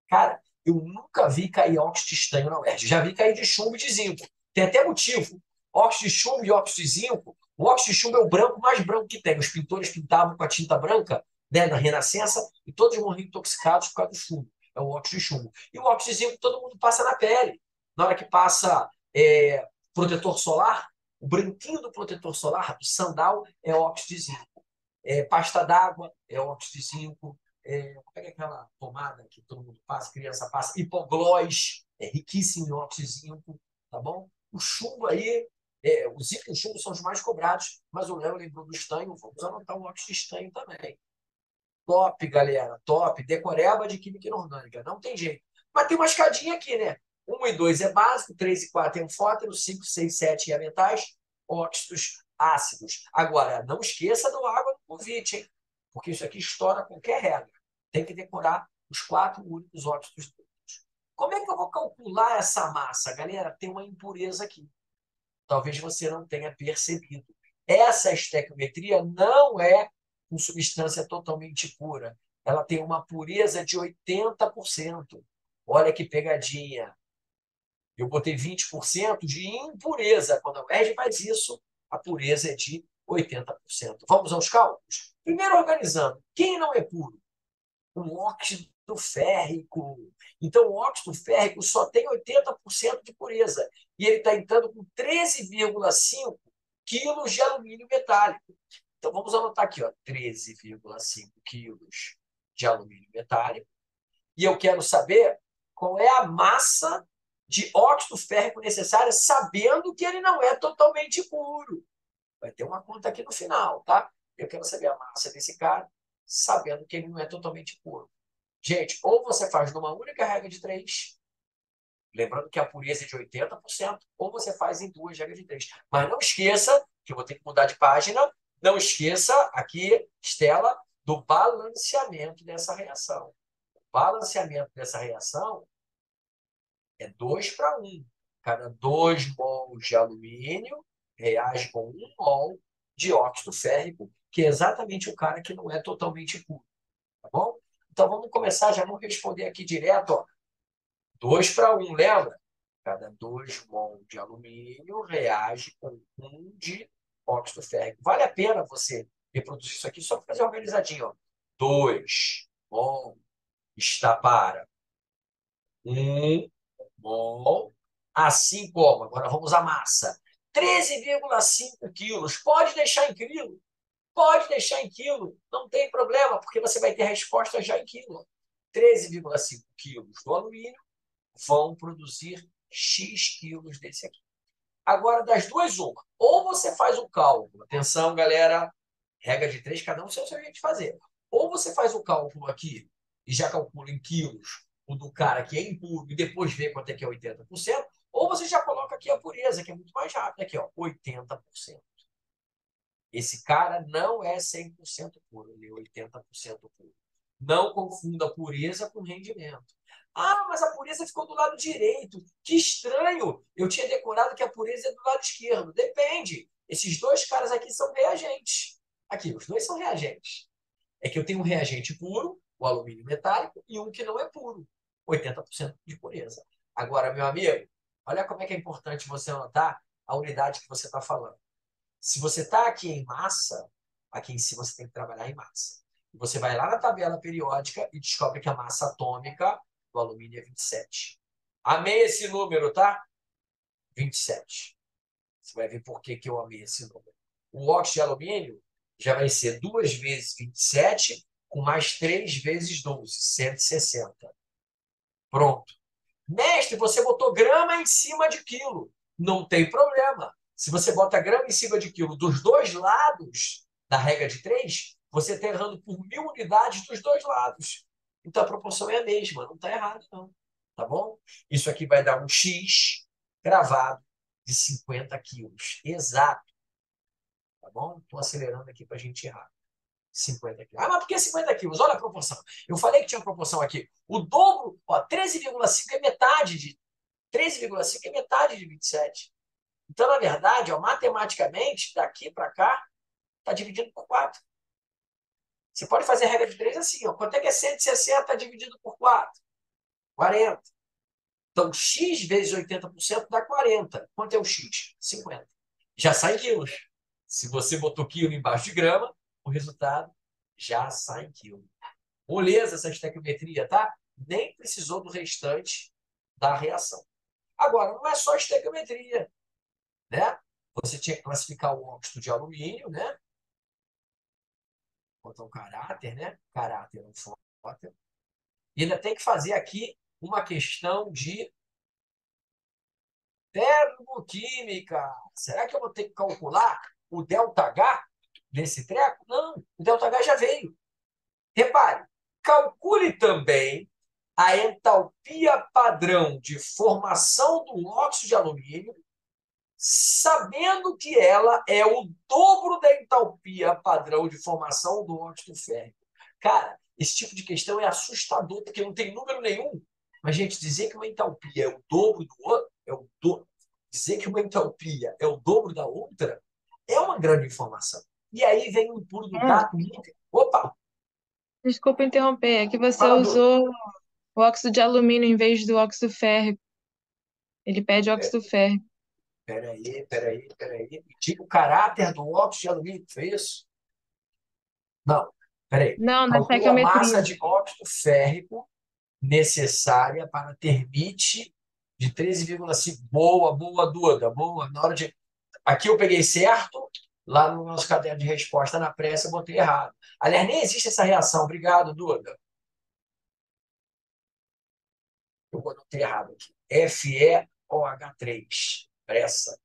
cara, eu nunca vi cair óxido de estanho na UERJ. Já vi cair de chumbo e de zinco. Tem até motivo. Óxido de chumbo e óxido de zinco. O óxido de chumbo é o branco mais branco que tem. Os pintores pintavam com a tinta branca, né, na Renascença, e todos morriam intoxicados por causa do chumbo. É o óxido de chumbo. E o óxido de zinco todo mundo passa na pele. Na hora que passa protetor solar, o branquinho do protetor solar, do sandal, é óxido de zinco. Pasta d'água é óxido de zinco. Pega aquela pomada que todo mundo passa, criança passa, hipoglós, é riquíssimo em óxido de zinco, tá bom? O chumbo aí, o zinco e o chumbo são os mais cobrados, mas o Léo lembrou do estanho, vamos anotar o óxido de estanho também. Top, galera, top. Decoreba de química inorgânica, não tem jeito. Mas tem uma escadinha aqui, né? 1 e 2 é básico, 3 e 4 é anfótero, 5, 6, 7 é metais, óxidos ácidos. Agora, não esqueça do água no convite, hein? Porque isso aqui estoura qualquer regra. Tem que decorar os 4 únicos óxidos duplos. Como é que eu vou calcular essa massa? Galera, tem uma impureza aqui. Talvez você não tenha percebido. Essa estequiometria não é com substância totalmente pura. Ela tem uma pureza de 80%. Olha que pegadinha. Eu botei 20% de impureza. Quando a UERJ faz isso, a pureza é de 80%. Vamos aos cálculos? Primeiro, organizando. Quem não é puro? O óxido férrico. Então, o óxido férrico só tem 80% de pureza. E ele está entrando com 13,5 quilos de alumínio metálico. Então, vamos anotar aqui, ó, 13,5 quilos de alumínio metálico. E eu quero saber qual é a massa de óxido férrico necessária, sabendo que ele não é totalmente puro. Vai ter uma conta aqui no final, tá? Eu quero saber a massa desse cara, sabendo que ele não é totalmente puro. Gente, ou você faz numa única regra de 3, Lembrando que a pureza é de 80%, ou você faz em 2 regras de 3. Mas não esqueça, que eu vou ter que mudar de página, não esqueça aqui, Estela, do balanceamento dessa reação. O balanceamento dessa reação é 2:1. Cada 2 mols de alumínio reage com 1 mol de óxido férrico, que é exatamente o cara que não é totalmente puro. Tá bom? Então vamos começar, já vamos responder aqui direto, ó. 2:1, lembra? Cada 2 mol de alumínio reage com 1 de óxido férrico. Vale a pena você reproduzir isso aqui só para fazer organizadinho. Ó. 2 mol está para 1 mol, assim como, agora vamos à massa, 13,5 quilos. Pode deixar em quilo? Pode deixar em quilo, não tem problema, porque você vai ter a resposta já em quilo. 13,5 quilos do alumínio vão produzir X quilos desse aqui. Agora, das duas, uma. Ou você faz o cálculo. Atenção, galera. Regra de 3, cada um tem o seu jeito de fazer. Ou você faz o cálculo aqui e já calcula em quilos o do cara que é impuro e depois vê quanto é que é 80%. Ou você já coloca aqui a pureza, que é muito mais rápido. Aqui, ó, 80%. Esse cara não é 100% puro, ele é 80% puro. Não confunda pureza com rendimento. Ah, mas a pureza ficou do lado direito. Que estranho! Eu tinha decorado que a pureza é do lado esquerdo. Depende. Esses dois caras aqui são reagentes. Aqui, os dois são reagentes. É que eu tenho um reagente puro, o alumínio metálico, e um que não é puro, 80% de pureza. Agora, meu amigo, olha como é que é importante você anotar a unidade que você está falando. Se você está aqui em massa, aqui em cima você tem que trabalhar em massa. Você vai lá na tabela periódica e descobre que a massa atômica do alumínio é 27. Amei esse número, tá? 27. Você vai ver por que eu amei esse número. O óxido de alumínio já vai ser 2 vezes 27, com mais 3 vezes 12, 160. Pronto. Mestre, você botou grama em cima de quilo. Não tem problema. Se você bota grama em cima de quilo dos dois lados da regra de 3, você está errando por 1.000 unidades dos dois lados. Então a proporção é a mesma, não está errado, não. Tá bom? Isso aqui vai dar um X gravado de 50 quilos. Exato. Tá bom? Estou acelerando aqui para a gente errar. 50 quilos. Ah, mas por que 50 quilos? Olha a proporção. Eu falei que tinha uma proporção aqui. O dobro, ó, 13,5 é metade de 13,5 é metade de 27. Então, na verdade, ó, matematicamente, daqui para cá, está dividido por 4. Você pode fazer a regra de 3 assim. Ó. Quanto é que é 160 dividido por 4? 40. Então, x vezes 80% dá 40. Quanto é o x? 50. Já sai em quilos. Se você botou quilo embaixo de grama, o resultado já sai em quilo. Moleza essa estequiometria, tá? Nem precisou do restante da reação. Agora, não é só estequiometria, né? Você tinha que classificar o óxido de alumínio, né? Botar um caráter, né? Caráter é um fóton. E ainda tem que fazer aqui uma questão de termoquímica. Será que eu vou ter que calcular o ΔH desse treco? Não, o ΔH já veio. Repare, calcule também a entalpia padrão de formação do óxido de alumínio, sabendo que ela é o dobro da entalpia padrão de formação do óxido férrico. Cara, esse tipo de questão é assustador, porque não tem número nenhum. Mas, gente, dizer que uma entalpia é o dobro do outro, dizer que uma entalpia é o dobro da outra, é uma grande informação. E aí vem um pulo do gato. Opa!
Desculpa interromper, é que você
Fala, Duda.
usou o óxido de alumínio em vez do óxido férrico. Ele pede óxido férrico.
Peraí. Me diga o caráter do óxido de alumínio, foi isso? Não, peraí.
Não, na
Calcule a
estequiometria.
massa de óxido férrico necessária para ter MIT de 13,5. Boa, Duda. Boa. Na hora de... Aqui eu peguei certo, lá no nosso caderno de resposta na pressa eu botei errado. Aliás, nem existe essa reação. Obrigado, Duda. Eu botei errado aqui. FeOH3. Pressa.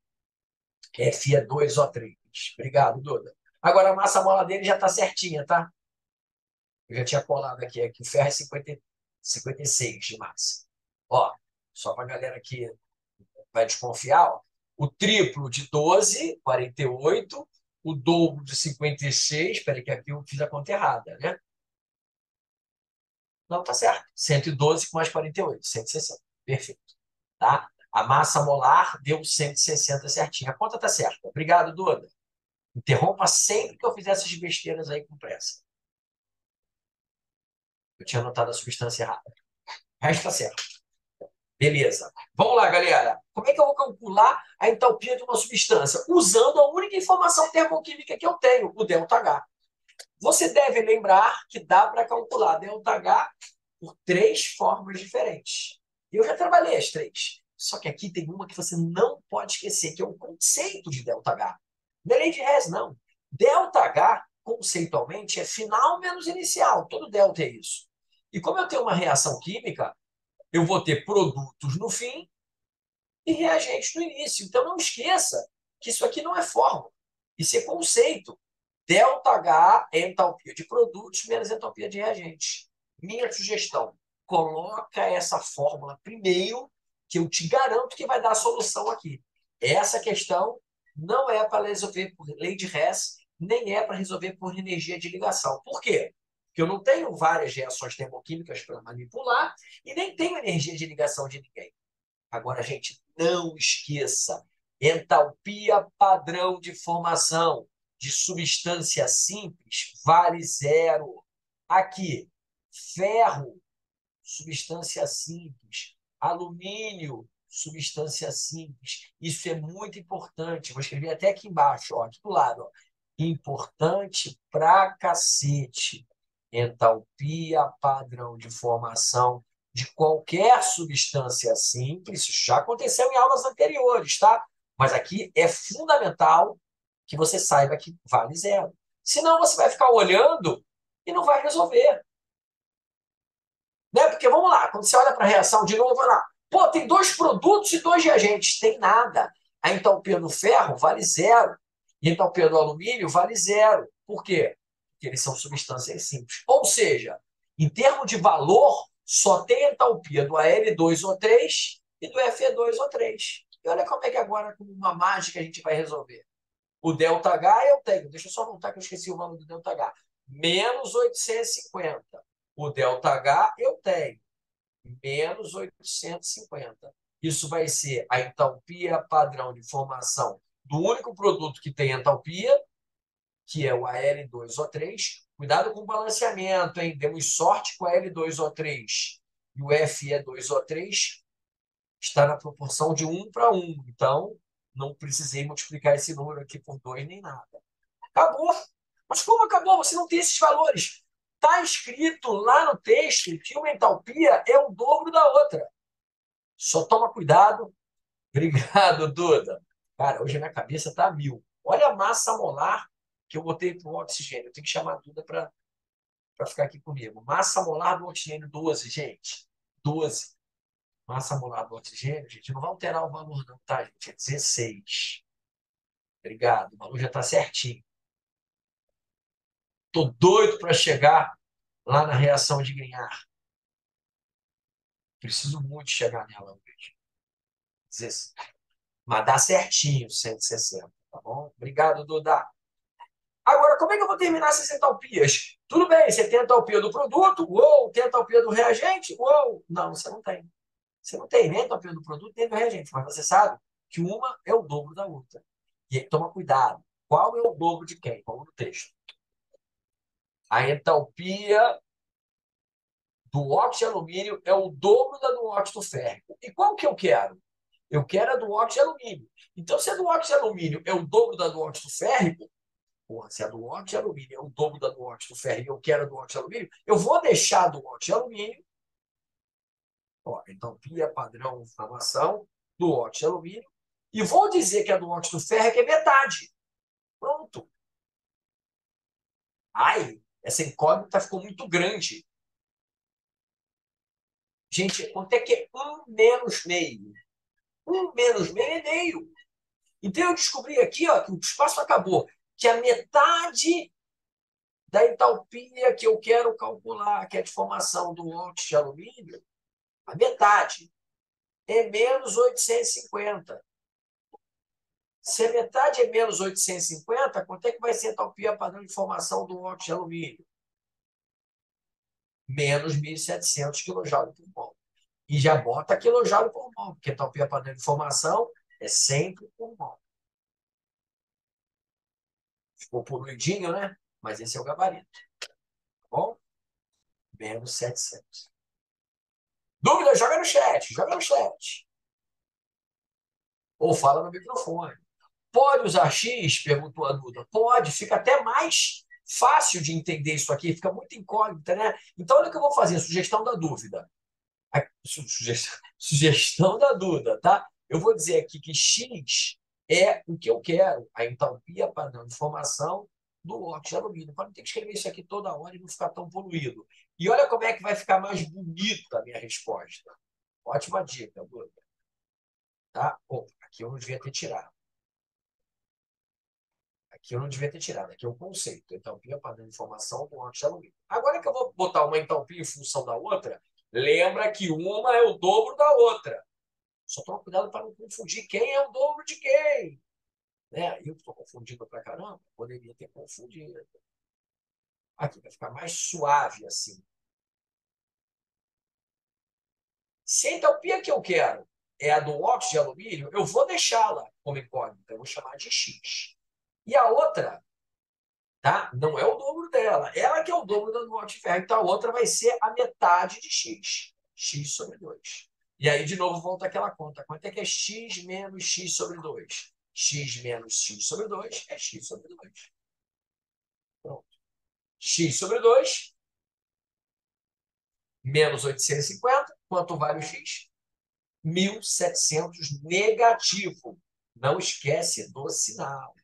Fe2O3. Obrigado, Duda. Agora a massa mola dele já está certinha, tá? Eu já tinha colado aqui, o ferro é 56 de massa. Ó, só para a galera que vai desconfiar, ó. O triplo de 12, 48. O dobro de 56. Espera aí que aqui eu fiz a conta errada, né? Não, tá certo. 112 com mais 48, 160. Perfeito. Tá? A massa molar deu 160 certinho. A conta tá certa. Obrigado, Duda. Interrompa sempre que eu fizer essas besteiras aí com pressa. Eu tinha anotado a substância errada. O resto tá certo. Beleza. Vamos lá, galera. Como é que eu vou calcular a entalpia de uma substância? Usando a única informação termoquímica que eu tenho, o ΔH. Você deve lembrar que dá para calcular ΔH por 3 formas diferentes. Eu já trabalhei as 3. Só que aqui tem uma que você não pode esquecer, que é o conceito de ΔH. Não é lei de Hess, não. ΔH, conceitualmente, é final menos inicial. Todo delta é isso. E como eu tenho uma reação química, eu vou ter produtos no fim e reagentes no início. Então, não esqueça que isso aqui não é fórmula. Isso é conceito. ΔH é entalpia de produtos menos entalpia de reagentes. Minha sugestão, coloca essa fórmula primeiro, que eu te garanto que vai dar a solução aqui. Essa questão não é para resolver por lei de Hess, nem é para resolver por energia de ligação. Por quê? Porque eu não tenho várias reações termoquímicas para manipular e nem tenho energia de ligação de ninguém. Agora, gente, não esqueça, entalpia padrão de formação de substância simples vale 0. Aqui, ferro, substância simples. Alumínio, substância simples. Isso é muito importante. Vou escrever até aqui embaixo, ó, aqui do lado. Ó. Importante pra cacete. Entalpia padrão de formação de qualquer substância simples. Isso já aconteceu em aulas anteriores, tá? Mas aqui é fundamental que você saiba que vale 0. Senão você vai ficar olhando e não vai resolver. Né? Porque, vamos lá, quando você olha para a reação de novo, olha lá, pô, tem 2 produtos e 2 reagentes. Tem nada. A entalpia do ferro vale 0. E a entalpia do alumínio vale 0. Por quê? Porque eles são substâncias simples. Ou seja, em termos de valor, só tem a entalpia do Al2O3 e do Fe2O3. E olha como é que agora, com uma mágica, a gente vai resolver. O ΔH eu tenho. Deixa eu só voltar que eu esqueci o nome do ΔH. Menos 850. O ΔH eu tenho. Menos 850. Isso vai ser a entalpia padrão de formação do único produto que tem entalpia, que é o Al2O3. Cuidado com o balanceamento, hein? Demos sorte com o Al2O3 e o Fe2O3 está na proporção de 1 para 1. Então, não precisei multiplicar esse número aqui por 2 nem nada. Acabou. Mas como acabou? Você não tem esses valores. Está escrito lá no texto que uma entalpia é o dobro da outra. Só toma cuidado. Obrigado, Duda. Cara, hoje a minha cabeça está a 1000. Olha a massa molar que eu botei para o oxigênio. Eu tenho que chamar a Duda para ficar aqui comigo. Massa molar do oxigênio, 12, gente. 12. Massa molar do oxigênio, gente, não vai alterar o valor não, tá, gente? É 16. Obrigado. O valor já está certinho. Tô doido para chegar lá na reação de Grignard. Preciso muito chegar nela hoje. 16. Mas dá certinho 160, tá bom? Obrigado, Duda. Agora, como é que eu vou terminar essas entalpias? Tudo bem, você tem a entalpia do produto, uou, tem a entalpia do reagente, uou. Não, você não tem. Você não tem nem a entalpia do produto nem do reagente, mas você sabe que uma é o dobro da outra. E aí, toma cuidado. Qual é o dobro de quem? Vamos no texto. A entalpia do óxido de alumínio é o dobro da do óxido férrico. E qual que eu quero? Eu quero a do óxido de alumínio. Então, se a do óxido de alumínio é o dobro da do óxido férrico, porra, se a do óxido de alumínio é o dobro da do óxido férrico e eu quero a do óxido de alumínio, eu vou deixar a do óxido de alumínio, ó, entalpia padrão de formação do óxido de alumínio, e vou dizer que a do óxido férrico é metade. Pronto. Ai, essa incógnita ficou muito grande. Gente, quanto é que é 1 menos meio? 1 menos meio é meio. Então, eu descobri aqui ó, que o espaço acabou, que a metade da entalpia que eu quero calcular, que é de formação do óxido de alumínio, a metade é menos 850. Se a metade é menos 850, quanto é que vai ser a entalpia padrão de formação do óxido de alumínio? Menos 1.700 kJ por mol. E já bota quilojoule por mol, porque a entalpia padrão de formação é sempre por mol. Ficou poluidinho, né? Mas esse é o gabarito. Tá bom? Menos 700. Dúvida? Joga no chat. Joga no chat. Ou fala no microfone. Pode usar X? Perguntou a Duda. Pode. Fica até mais fácil de entender isso aqui. Fica muito incógnita, né? Então, olha o que eu vou fazer. Sugestão da dúvida. Sugestão da Duda, tá? Eu vou dizer aqui que X é o que eu quero, a entalpia padrão de formação do óxido de alumínio, para não ter que escrever isso aqui toda hora e não ficar tão poluído. E olha como é que vai ficar mais bonita a minha resposta. Ótima dica, Duda. Tá? Opa, aqui eu não devia ter tirado. Aqui eu não devia ter tirado. Aqui é o conceito. Entalpia padrão de formação do óxido de alumínio. Agora que eu vou botar uma entalpia em função da outra, lembra que uma é o dobro da outra. Só toma cuidado para não confundir quem é o dobro de quem. Né? Eu estou confundindo pra caramba, poderia ter confundido. Aqui vai ficar mais suave assim. Se a entalpia que eu quero é a do óxido de alumínio, eu vou deixá-la como incógnita. Eu vou chamar de X. E a outra, tá? Não é o dobro dela. Ela que é o dobro do óxido de ferro. Então a outra vai ser a metade de X. X sobre 2. E aí, de novo, volta aquela conta. Quanto é que é X menos X sobre 2? X menos X sobre 2 é X sobre 2. Pronto. X sobre 2 menos 850. Quanto vale o X? 1.700 negativo. Não esquece do sinal.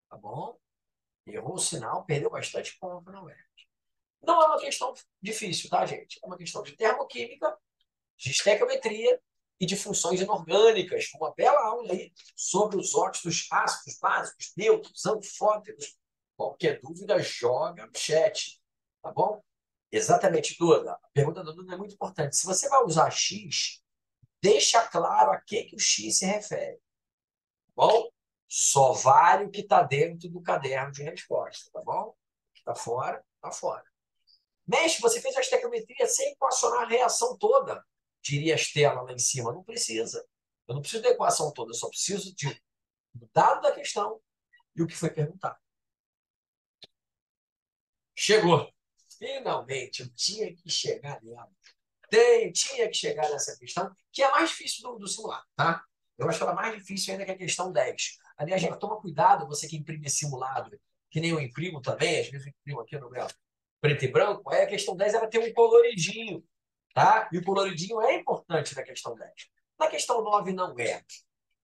Tá bom? Errou o sinal, perdeu bastante ponto, não é? Não é uma questão difícil, tá, gente? É uma questão de termoquímica, de estequiometria e de funções inorgânicas. Uma bela aula aí sobre os óxidos ácidos, básicos, neutros, anfóteros. Qualquer dúvida, joga no chat. Tá bom? Exatamente, Duda. A pergunta da Duda é muito importante. Se você vai usar X, deixa claro a que o X se refere. Tá bom? Só vale o que está dentro do caderno de resposta. Tá bom? O que está fora, está fora. Mestre, você fez a estequiometria sem equacionar a reação toda, diria a Estela lá em cima. Não precisa. Eu não preciso da equação toda, eu só preciso do dado da questão e o que foi perguntado. Chegou. Finalmente, eu tinha que chegar nela. Tinha que chegar nessa questão, que é mais difícil do simulado, tá? Eu acho ela mais difícil ainda que a questão 10. Aliás, gente, toma cuidado, você que imprime simulado, que nem eu imprimo também, às vezes eu imprimo aqui no meu preto e branco, aí a questão 10 ela tem um coloridinho, tá? E o coloridinho é importante na questão 10. Na questão 9 não é.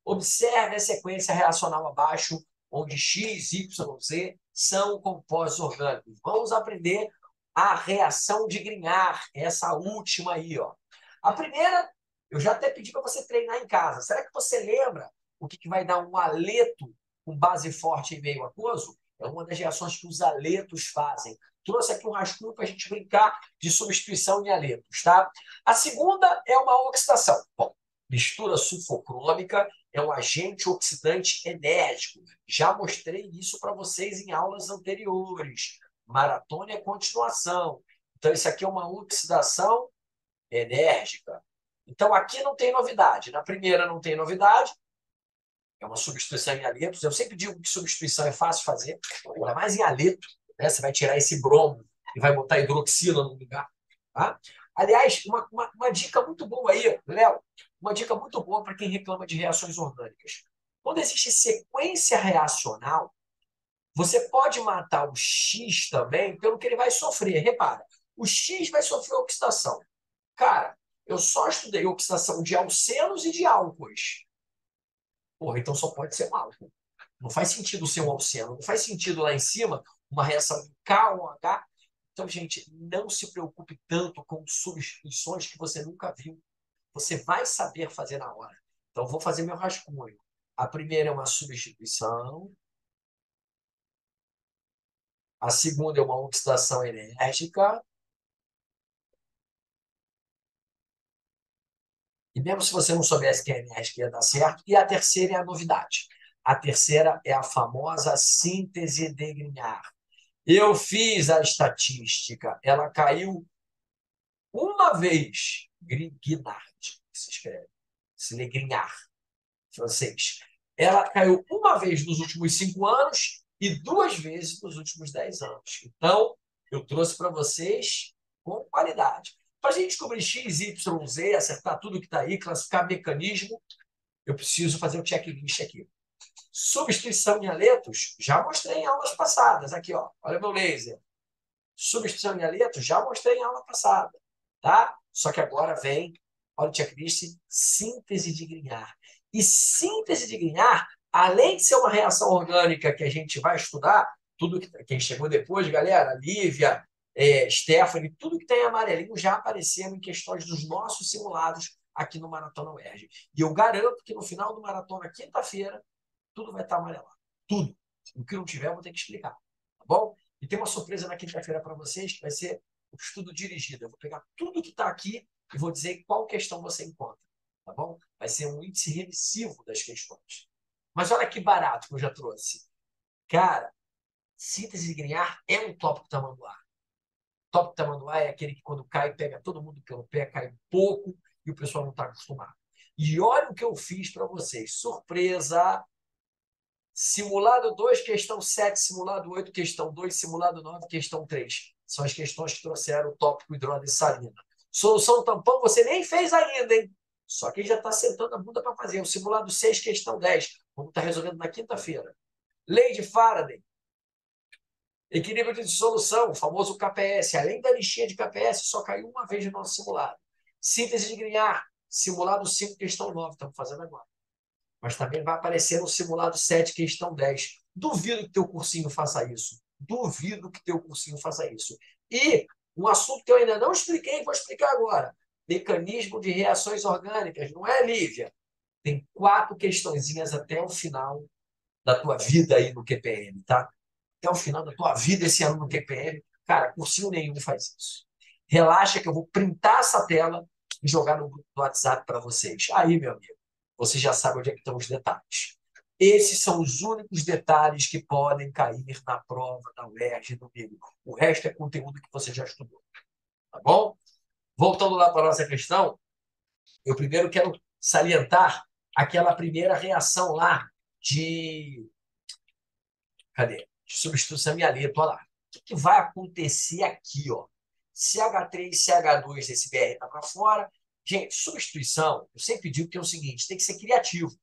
Observe a sequência reacional abaixo, onde X, Y, Z são compostos orgânicos. Vamos aprender a reação de Grignard, essa última aí, ó. A primeira, eu já até pedi para você treinar em casa. Será que você lembra o que vai dar um haleto com base forte em meio aquoso? É uma das reações que os haletos fazem. Trouxe aqui um rascunho para a gente brincar de substituição em haletos, tá? A segunda é uma oxidação. Bom, mistura sulfocrômica é um agente oxidante enérgico. Já mostrei isso para vocês em aulas anteriores. Maratona é continuação. Então, isso aqui é uma oxidação enérgica. Então, aqui não tem novidade. Na primeira não tem novidade. É uma substituição em haletos. Eu sempre digo que substituição é fácil de fazer, ainda mais em haleto. Né? Você vai tirar esse bromo e vai botar hidroxila no lugar. Tá? Aliás, uma dica muito boa aí, Léo, uma dica muito boa para quem reclama de reações orgânicas. Quando existe sequência reacional, você pode matar o X também pelo que ele vai sofrer. Repara, o X vai sofrer oxidação. Cara, eu só estudei oxidação de alcenos e de álcoois. Porra, então só pode ser um álcool. Não faz sentido ser um alceno. Não faz sentido lá em cima uma reação de KOH. Então, gente, não se preocupe tanto com substituições que você nunca viu. Você vai saber fazer na hora. Então, vou fazer meu rascunho. A primeira é uma substituição. A segunda é uma oxidação enérgica. E mesmo se você não soubesse que é enérgica ia dar certo. E a terceira é a novidade. A terceira é a famosa síntese de Grignard. Eu fiz a estatística, ela caiu uma vez. Grignard, que se escreve. Se lê Grignard, francês. Ela caiu uma vez nos últimos 5 anos e 2 vezes nos últimos 10 anos. Então, eu trouxe para vocês com qualidade. Para a gente descobrir X, Y, Z, acertar tudo que está aí, classificar mecanismo, eu preciso fazer o checklist aqui. Substituição em aletos, já mostrei em aulas passadas. Aqui, ó, olha meu laser. Substituição em aletos, já mostrei em aula passada. Tá? Só que agora vem, olha o checklist, síntese de Grignard. E síntese de Grignard, além de ser uma reação orgânica que a gente vai estudar, tudo que quem chegou depois, galera, Lívia, Stephanie, tudo que tem amarelinho já apareceu em questões dos nossos simulados aqui no Maratona UERJ. E eu garanto que no final do Maratona, quinta-feira, tudo vai estar amarelado. Tudo. O que não tiver, eu vou ter que explicar. Tá bom? E tem uma surpresa na quinta-feira para vocês, que vai ser o estudo dirigido. Eu vou pegar tudo que está aqui e vou dizer qual questão você encontra. Tá bom? Vai ser um índice remissivo das questões. Mas olha que barato que eu já trouxe. Cara, síntese de Grignard é um tópico tamanduá. Tópico tamanduá é aquele que quando cai, pega todo mundo pelo pé, cai um pouco e o pessoal não está acostumado. E olha o que eu fiz para vocês. Surpresa! Simulado 2, questão 7, simulado 8, questão 2, simulado 9, questão 3. São as questões que trouxeram o tópico hidrodessalina. Solução tampão você nem fez ainda, hein? Só que já está sentando a bunda para fazer. O simulado 6, questão 10. Vamos estar resolvendo na quinta-feira. Lei de Faraday. Equilíbrio de dissolução, o famoso KPS. Além da listinha de KPS, só caiu uma vez no nosso simulado. Síntese de Grignard. Simulado 5, questão 9. Estamos fazendo agora. Mas também vai aparecer no simulado 7, questão 10. Duvido que teu cursinho faça isso. Duvido que teu cursinho faça isso. E um assunto que eu ainda não expliquei, vou explicar agora. Mecanismo de reações orgânicas. Não é, Lívia? Tem 4 questõezinhas até o final da tua vida aí no QPM, tá? Até o final da tua vida esse ano no QPM. Cara, cursinho nenhum faz isso. Relaxa que eu vou printar essa tela e jogar no grupo do WhatsApp para vocês. Aí, meu amigo, você já sabe onde é que estão os detalhes. Esses são os únicos detalhes que podem cair na prova da UERJ domingo. O resto é conteúdo que você já estudou. Tá bom? Voltando lá para a nossa questão, eu primeiro quero salientar aquela primeira reação lá de... Cadê? De substituição em aleto. Olha lá. O que vai acontecer aqui? Ó? CH3, CH2, esse BR está para fora. Gente, substituição, eu sempre digo que é o seguinte, tem que ser criativo.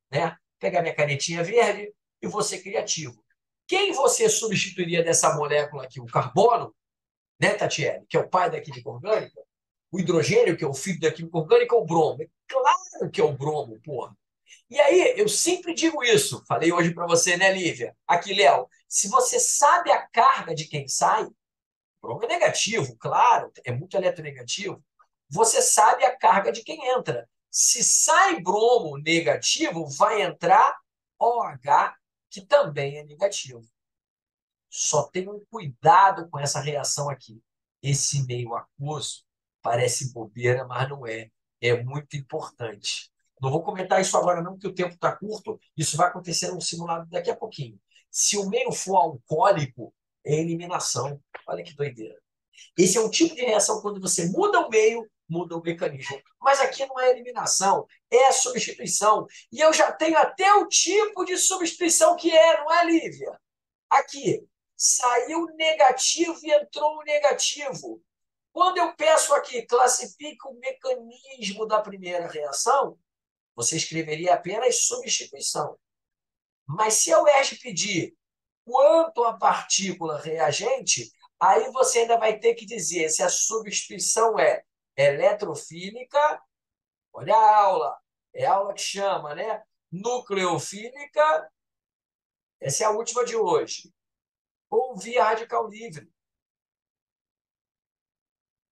Né? Pegar minha canetinha verde e vou ser criativo. Quem você substituiria dessa molécula aqui? O carbono, né, Tatiele, que é o pai da química orgânica? O hidrogênio, que é o filho da química orgânica, ou o bromo? É claro que é o bromo, porra. E aí, eu sempre digo isso. Falei hoje para você, né, Lívia? Aqui, Léo, se você sabe a carga de quem sai, bromo é negativo, claro, é muito eletronegativo. Você sabe a carga de quem entra. Se sai bromo negativo, vai entrar OH, que também é negativo. Só tenham cuidado com essa reação aqui. Esse meio aquoso parece bobeira, mas não é. É muito importante. Não vou comentar isso agora não, porque o tempo está curto. Isso vai acontecer no simulado daqui a pouquinho. Se o meio for alcoólico, é eliminação. Olha que doideira. Esse é um tipo de reação quando você muda o meio, muda o mecanismo. Mas aqui não é eliminação, é substituição. E eu já tenho até o tipo de substituição que é, não é, Lívia? Aqui, saiu negativo e entrou o negativo. Quando eu peço aqui, classifique o mecanismo da primeira reação, você escreveria apenas substituição. Mas se eu ERG pedir quanto a partícula reagente, aí você ainda vai ter que dizer se a substituição é eletrofílica, olha a aula, é a aula que chama, né? Nucleofílica, essa é a última de hoje, ou via radical livre,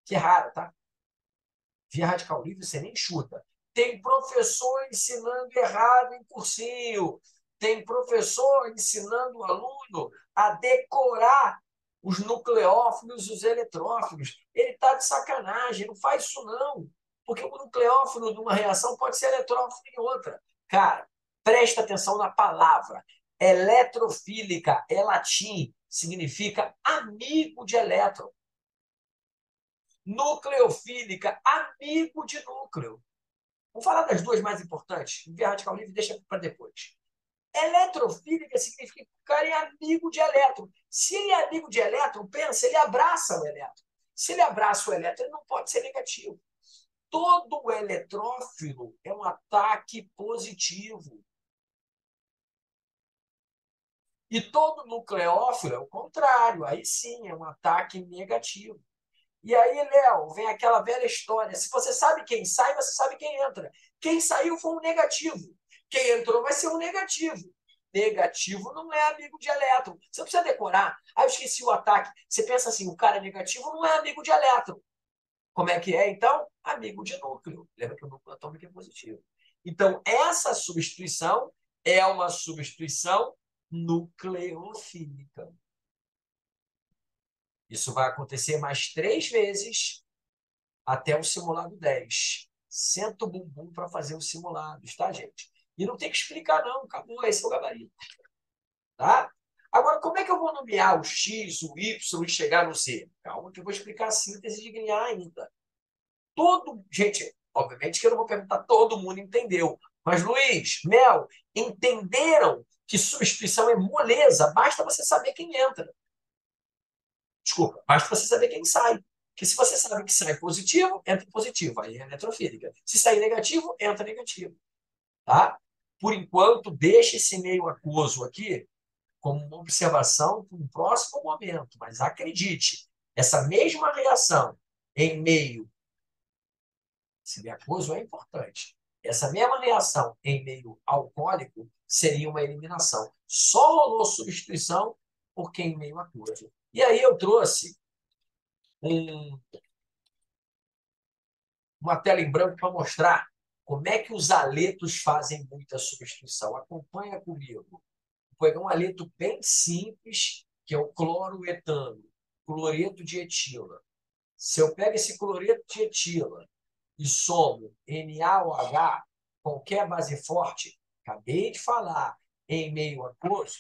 que é raro, tá? Via radical livre você nem chuta. Tem professor ensinando errado em cursinho, tem professor ensinando o aluno a decorar os nucleófilos e os eletrófilos. Ele está de sacanagem, não faz isso não. Porque o nucleófilo de uma reação pode ser eletrófilo em outra. Cara, presta atenção na palavra. Eletrofílica é latim, significa amigo de elétron. Nucleofílica, amigo de núcleo. Vamos falar das duas mais importantes. Via radical livre deixa para depois. Eletrofílica significa que o cara é amigo de elétron. Se ele é amigo de elétron, pensa, ele abraça o elétron. Se ele abraça o elétron, ele não pode ser negativo. Todo eletrófilo é um ataque positivo. E todo nucleófilo é o contrário. Aí sim, é um ataque negativo. E aí, Léo, vem aquela velha história. Se você sabe quem sai, você sabe quem entra. Quem saiu foi um negativo. Quem entrou vai ser um negativo. Negativo não é amigo de elétron. Você não precisa decorar. Ah, eu esqueci o ataque. Você pensa assim, o cara negativo não é amigo de elétron. Como é que é, então? Amigo de núcleo. Lembra que o núcleo atômico é positivo. Então, essa substituição é uma substituição nucleofílica. Isso vai acontecer mais 3 vezes até o simulado 10. Senta o bumbum para fazer os simulados, tá, gente? E não tem que explicar, não. Acabou, esse é o gabarito. Tá? Agora, como é que eu vou nomear o X, o Y e chegar no Z? Calma que eu vou explicar a síntese de Grignard ainda. Gente, obviamente que eu não vou perguntar, todo mundo entendeu. Mas, Luiz, Mel, entenderam que substituição é moleza? Basta você saber quem entra. Desculpa, basta você saber quem sai. Porque se você sabe que sai positivo, entra positivo, aí é eletrofílica. Se sair negativo, entra negativo. Tá? Por enquanto, deixe esse meio aquoso aqui como uma observação para um próximo momento. Mas acredite, essa mesma reação em meio, esse meio aquoso é importante, essa mesma reação em meio alcoólico seria uma eliminação. Só rolou substituição porque em meio aquoso. E aí eu trouxe uma tela em branco para mostrar como é que os aletos fazem muita substituição. Acompanha comigo. Vou pegar um aleto bem simples, que é o cloroetano, cloreto de etila. Se eu pego esse cloreto de etila e somo NaOH, qualquer base forte, acabei de falar, em meio aquoso,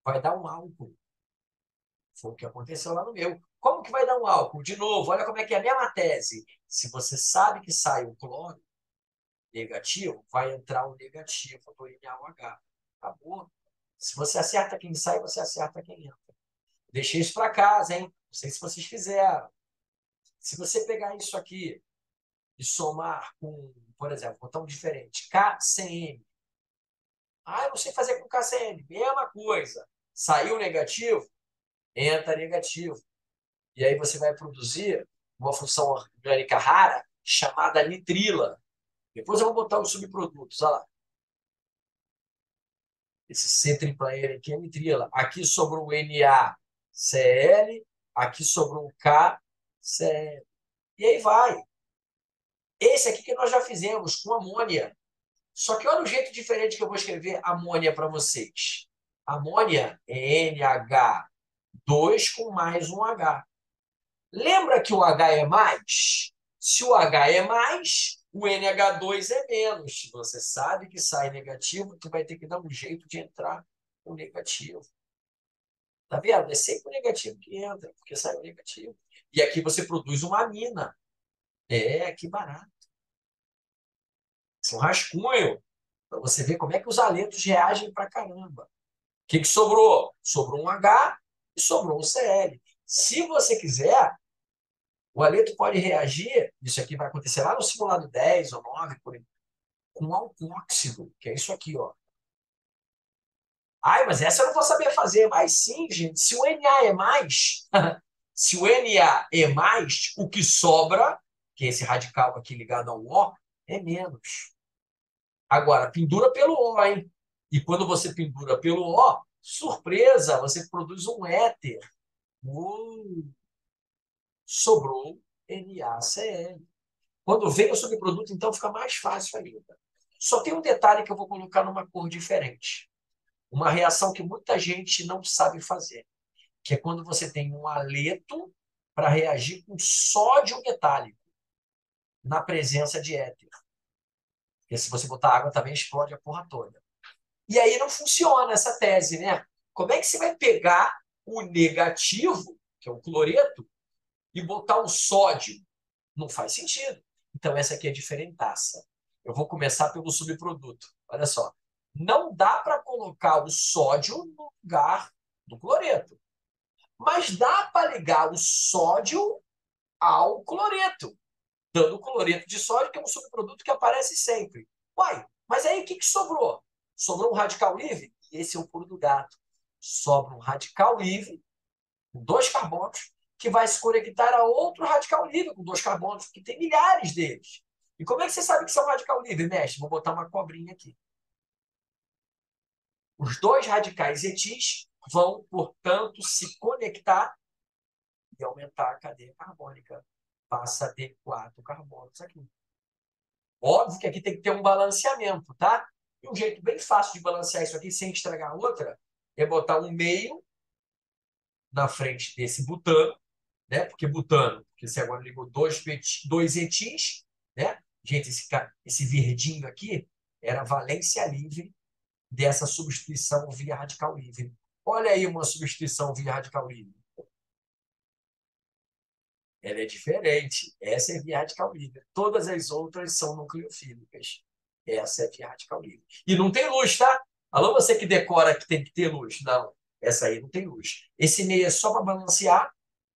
vai dar um álcool. Foi o que aconteceu lá no meu. Como que vai dar um álcool? De novo, olha como é que é a mesma tese. Se você sabe que sai o cloro negativo, vai entrar o negativo do NaOH. Acabou? Se você acerta quem sai, você acerta quem entra. Deixei isso para casa, hein? Não sei se vocês fizeram. Se você pegar isso aqui e somar com, por exemplo, botão diferente, KCN. Ah, eu não sei fazer com KCN. Mesma coisa. Saiu negativo, entra negativo. E aí você vai produzir uma função orgânica rara chamada nitrila. Depois eu vou botar os subprodutos. Olha lá. Esse C-tripla-N aqui é nitrila. Aqui sobrou o NaCl, aqui sobrou o KCl. E aí vai. Esse aqui que nós já fizemos com amônia. Só que olha o jeito diferente que eu vou escrever amônia para vocês. Amônia é NH2 com mais um H. Lembra que o H é mais? Se o H é mais, o NH2 é menos. Você sabe que sai negativo, tu vai ter que dar um jeito de entrar o negativo. Tá vendo? É sempre o negativo que entra, porque sai o negativo. E aqui você produz uma amina. É, que barato. Esse é um rascunho para você ver como é que os aletos reagem pra caramba. O que sobrou? Sobrou um H e sobrou um Cl. Se você quiser, o aleto pode reagir, isso aqui vai acontecer lá no simulado 10 ou 9, com alcóxido, que é isso aqui, ó. Ai, mas essa eu não vou saber fazer. Mas sim, gente, se o Na é mais, se o Na é mais, o que sobra, que é esse radical aqui ligado ao O, é menos. Agora, pendura pelo O, hein? E quando você pendura pelo O, surpresa, você produz um éter. Sobrou NaCl. Quando vem o subproduto, então fica mais fácil ainda. Só tem um detalhe que eu vou colocar numa cor diferente. Uma reação que muita gente não sabe fazer, que é quando você tem um aleto para reagir com sódio metálico. na presença de éter. Porque se você botar água também explode a porra toda. E aí não funciona essa tese, né? Como é que você vai pegar o negativo, que é o cloreto, e botar o sódio? Não faz sentido. Então, essa aqui é a diferentaça. Eu vou começar pelo subproduto. Olha só. Não dá para colocar o sódio no lugar do cloreto. Mas dá para ligar o sódio ao cloreto, dando cloreto de sódio, que é um subproduto que aparece sempre. Uai, mas aí o que sobrou? Sobrou um radical livre? E esse é o pulo do gato. Sobra um radical livre, com 2 carbonos, que vai se conectar a outro radical livre com 2 carbonos, que tem milhares deles. E como é que você sabe que isso é um radical livre, mestre? Vou botar uma cobrinha aqui. Os 2 radicais etis vão, portanto, se conectar e aumentar a cadeia carbônica. Passa a ter 4 carbonos aqui. Óbvio que aqui tem que ter um balanceamento, tá? E um jeito bem fácil de balancear isso aqui sem estragar a outra é botar um meio na frente desse butano, né? Porque butano, porque você agora ligou 2 etis, né? Gente, esse verdinho aqui era a valência livre dessa substituição via radical livre. Olha aí uma substituição via radical livre. Ela é diferente. Essa é via radical livre. Todas as outras são nucleofílicas. Essa é via radical livre. E não tem luz, tá? Alô, você que decora que tem que ter luz. Não, essa aí não tem luz. Esse meio é só para balancear.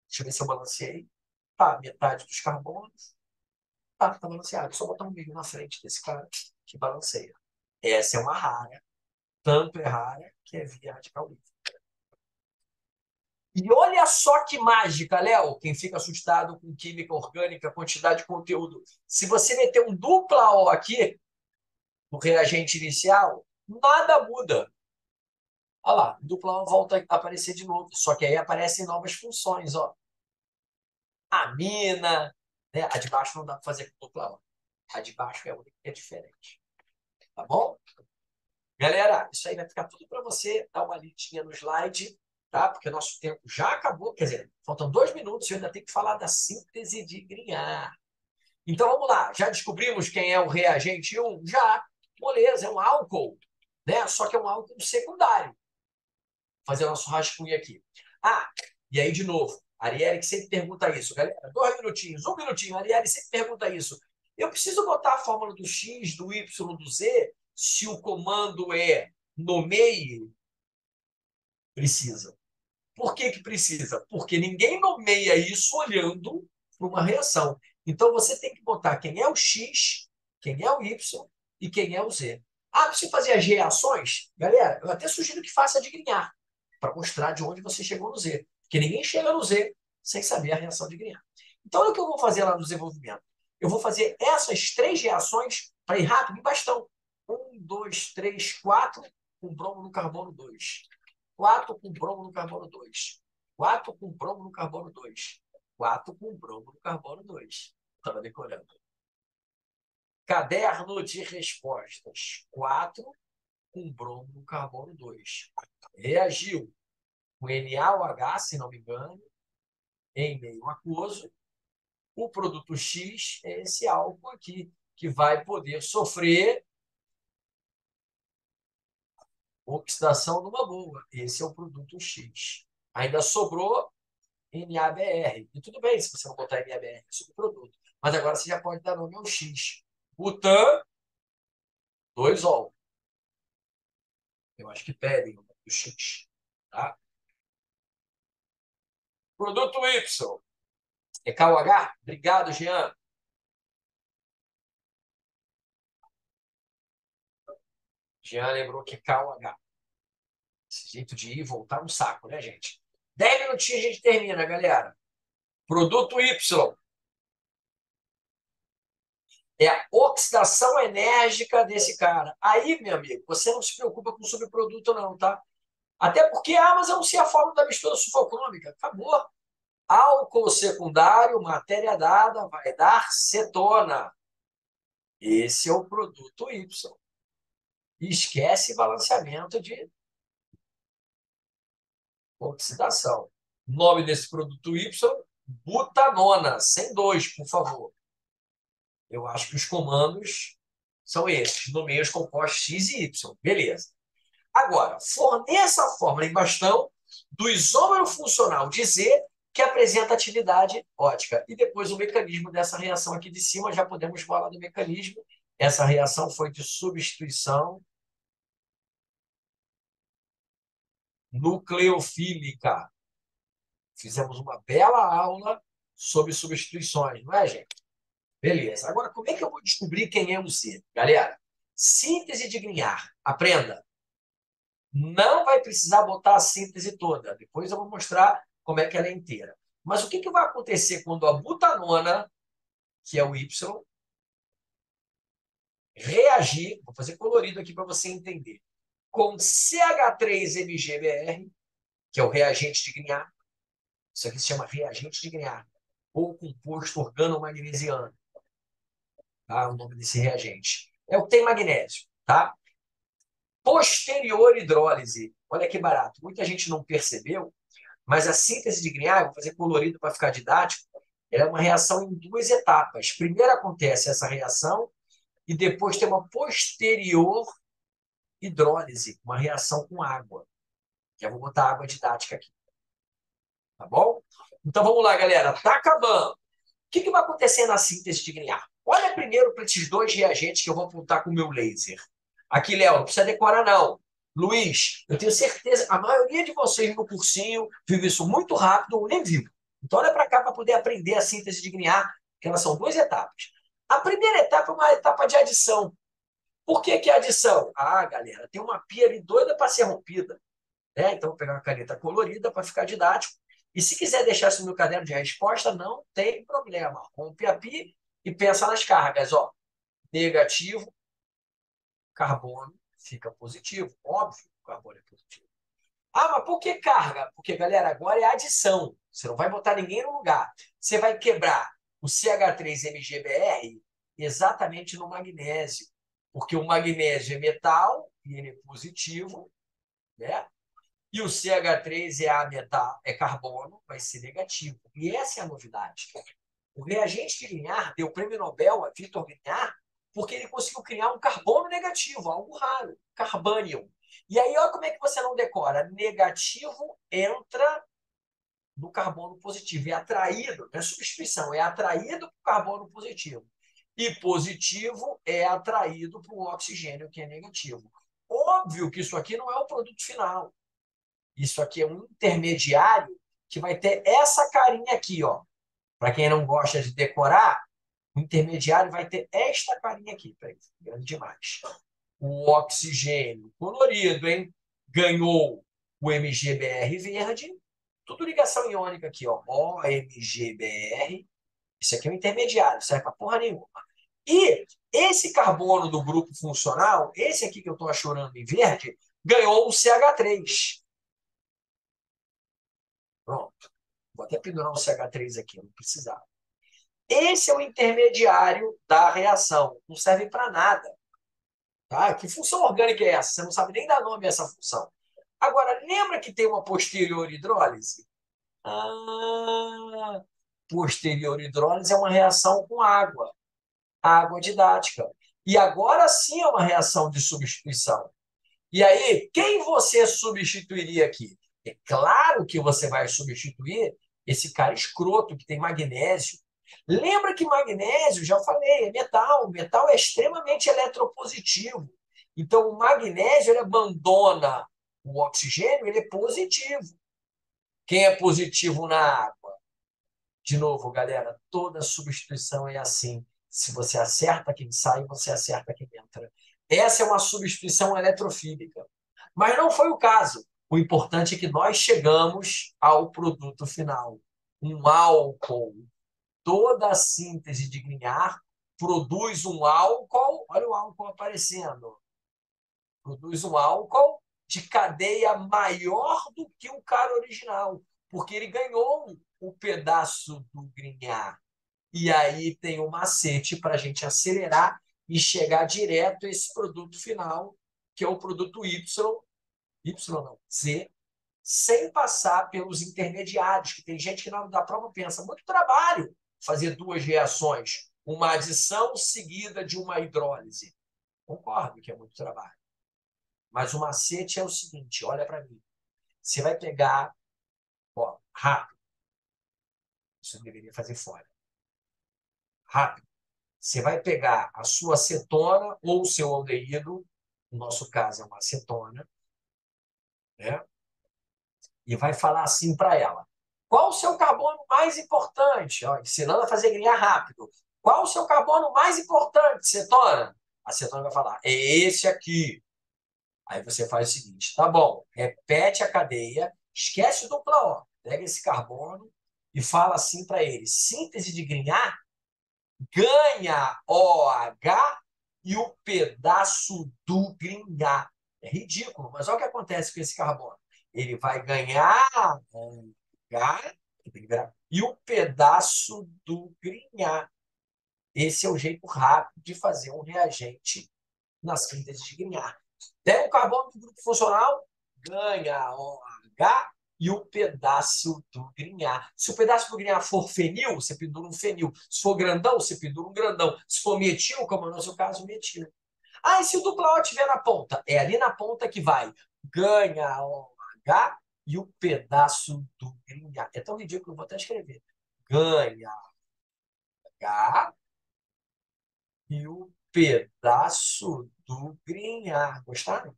Deixa eu ver se eu balanceei. Tá, metade dos carbonos. Tá balanceado. É só botar um meio na frente desse cara que balanceia. Essa é uma rara. Tanto é rara que é via radical livre. E olha só que mágica, Léo, quem fica assustado com química orgânica, quantidade de conteúdo. Se você meter um dupla O aqui, no reagente inicial, nada muda. Olha lá, dupla O volta a aparecer de novo. Só que aí aparecem novas funções, ó. Amina, né? A de baixo não dá para fazer com dupla O. A de baixo é a única que é diferente. Tá bom? Galera, isso aí vai ficar tudo para você dar uma lidinha no slide, tá? Porque o nosso tempo já acabou. Quer dizer, faltam 2 minutos e eu ainda tenho que falar da síntese de Grignard. Então vamos lá. Já descobrimos quem é o reagente 1? Já. Moleza, é um álcool, né? Só que é um álcool secundário. Vou fazer o nosso rascunho aqui. Ah, e aí de novo, a Arielle que sempre pergunta isso. Galera, 2 minutinhos, 1 minutinho. A Arielle sempre pergunta isso. Eu preciso botar a fórmula do X, do Y, do Z, se o comando é nomeie? Precisa. Por que que precisa? Porque ninguém nomeia isso olhando para uma reação. Então você tem que botar quem é o X, quem é o Y e quem é o Z. Ah, precisa fazer as reações? Galera, eu até sugiro que faça de Grignard, para mostrar de onde você chegou no Z. Porque ninguém chega no Z sem saber a reação de Grignard. Então, o que eu vou fazer lá no desenvolvimento? Eu vou fazer essas 3 reações para ir rápido em bastão. 1, 2, 3, 4, com bromo no carbono 2. 4 com bromo no carbono 2. 4 com bromo no carbono 2. 4 com bromo no carbono 2. Estava decorando. Caderno de respostas. 4 com bromo no carbono 2. Reagiu com NaOH, se não me engano, em meio aquoso. O produto X é esse álcool aqui, que vai poder sofrer oxidação numa boa. Esse é o produto X. Ainda sobrou NABR. E tudo bem se você não botar NABR, é subproduto. Mas agora você já pode dar nome ao X. Butan, 2-ol. Eu acho que pedem o nome do X. Tá? Produto Y. É KOH? Obrigado, Jean. Jean lembrou que é KOH. Esse jeito de ir e voltar no saco, né, gente? 10 minutinhos a gente termina, galera. Produto Y. É a oxidação enérgica desse cara. Aí, meu amigo, você não se preocupa com o subproduto, não, tá? Até porque, mas eu não sei a fórmula da mistura sulfocrômica. Acabou. Álcool secundário, matéria dada, vai dar cetona. Esse é o produto Y. Esquece balanceamento de oxidação. Nome desse produto Y, butanona, sem 2, por favor. Eu acho que os comandos são esses. Nomeia os compostos X e Y. Beleza. Agora, forneça a fórmula em bastão do isômero funcional de Z que apresenta atividade ótica. E depois o mecanismo dessa reação aqui de cima, já podemos falar do mecanismo. Essa reação foi de substituição nucleofílica. Fizemos uma bela aula sobre substituições, não é, gente? Beleza. Agora, como é que eu vou descobrir quem é o Z? Galera, síntese de Grignard. Aprenda. Não vai precisar botar a síntese toda. Depois eu vou mostrar como é que ela é inteira. Mas o que vai acontecer quando a butanona, que é o Y, reagir, vou fazer colorido aqui para você entender, com CH3MgBr, que é o reagente de Grignard. Isso aqui se chama reagente de Grignard, ou composto organomagnesiano. Tá? O nome desse reagente. É o que tem magnésio. Tá? Posterior hidrólise. Olha que barato. Muita gente não percebeu, mas a síntese de Grignard, vou fazer colorido para ficar didático, ela é uma reação em duas etapas. Primeiro acontece essa reação e depois tem uma posterior hidrólise, uma reação com água. Já vou botar água didática aqui. Tá bom? Então vamos lá, galera. Tá acabando. O que vai acontecer na síntese de Grignard? Olha primeiro para esses dois reagentes que eu vou apontar com o meu laser. Aqui, Léo, não precisa decorar, não. Luiz, eu tenho certeza, a maioria de vocês no cursinho vive isso muito rápido ou nem vivo. Então, olha para cá para poder aprender a síntese de Grignard, que elas são duas etapas. A primeira etapa é uma etapa de adição. Por que é adição? Ah, galera, tem uma pia ali doida para ser rompida. Né? Então, vou pegar uma caneta colorida para ficar didático. E se quiser deixar isso no caderno de resposta, não tem problema. Rompe a pia e pensa nas cargas. Ó. Negativo, carbono fica positivo. Óbvio que o carbono é positivo. Ah, mas por que carga? Porque, galera, agora é adição. Você não vai botar ninguém no lugar. Você vai quebrar o CH3MgBr exatamente no magnésio. Porque o magnésio é metal e ele é positivo, né? E o CH3 é a metal, é carbono, vai ser negativo. E essa é a novidade. O reagente de Grignard deu o prêmio Nobel a Victor Grignard porque ele conseguiu criar um carbono negativo, algo raro, carbânium. E aí, olha como é que você não decora. Negativo entra no carbono positivo, é atraído, não é substituição, é atraído para o carbono positivo. E positivo é atraído para o oxigênio, que é negativo. Óbvio que isso aqui não é o produto final. Isso aqui é um intermediário que vai ter essa carinha aqui, ó. Para quem não gosta de decorar, o intermediário vai ter esta carinha aqui. Peraí, grande demais. O oxigênio colorido, hein? Ganhou o MgBr verde. Tudo ligação iônica aqui, ó. OMgBr. Isso aqui é um intermediário, serve para porra nenhuma. E esse carbono do grupo funcional, esse aqui que eu estou achorando em verde, ganhou o CH3. Pronto. Vou até pendurar um CH3 aqui, não precisava. Esse é o intermediário da reação. Não serve para nada. Tá? Que função orgânica é essa? Você não sabe nem dar nome a essa função. Agora, lembra que tem uma posterior hidrólise? Ah, posterior hidrólise é uma reação com água. Água didática. E agora sim é uma reação de substituição. E aí, quem você substituiria aqui? É claro que você vai substituir esse cara escroto que tem magnésio. Lembra que magnésio, já falei, é metal. O metal é extremamente eletropositivo. Então, o magnésio ele abandona o oxigênio, ele é positivo. Quem é positivo na água? De novo, galera, toda substituição é assim. Se você acerta quem sai, você acerta quem entra. Essa é uma substituição eletrofílica. Mas não foi o caso. O importante é que nós chegamos ao produto final. Um álcool. Toda a síntese de Grignard produz um álcool. Olha o álcool aparecendo. Produz um álcool de cadeia maior do que o cara original. Porque ele ganhou o pedaço do Grignard. E aí tem um macete para a gente acelerar e chegar direto a esse produto final, que é o produto Z, sem passar pelos intermediários, que tem gente que na hora da prova pensa, muito trabalho fazer duas reações. uma adição seguida de uma hidrólise. Concordo que é muito trabalho. Mas o macete é o seguinte, olha para mim. Você vai pegar, ó, rápido. Isso eu deveria fazer fora. Rápido. Você vai pegar a sua acetona ou o seu aldeído, no nosso caso é uma acetona, né? E vai falar assim para ela. Qual o seu carbono mais importante? Ó, ensinando a fazer grelhar rápido. Qual o seu carbono mais importante, cetona? A cetona vai falar, é esse aqui. Aí você faz o seguinte, tá bom, repete a cadeia, esquece o dupla O, pega esse carbono e fala assim para ele, síntese de Grignard ganha OH e o pedaço do Grignard. É ridículo, mas olha o que acontece com esse carbono. Ele vai ganhar OH e o pedaço do Grignard. Esse é o jeito rápido de fazer um reagente na síntese de Grignard. Pega o carbono do grupo funcional, ganha OH e o pedaço do Grignard. Se o pedaço do Grignard for fenil, você pendura um fenil. Se for grandão, você pendura um grandão. Se for metil, como é o nosso caso, metil. Ah, e se o dupla O estiver na ponta? É ali na ponta que vai. Ganha OH e o pedaço do Grignard. É tão ridículo, vou até escrever. Ganha OH e o pedaço do Grignard. Gostaram?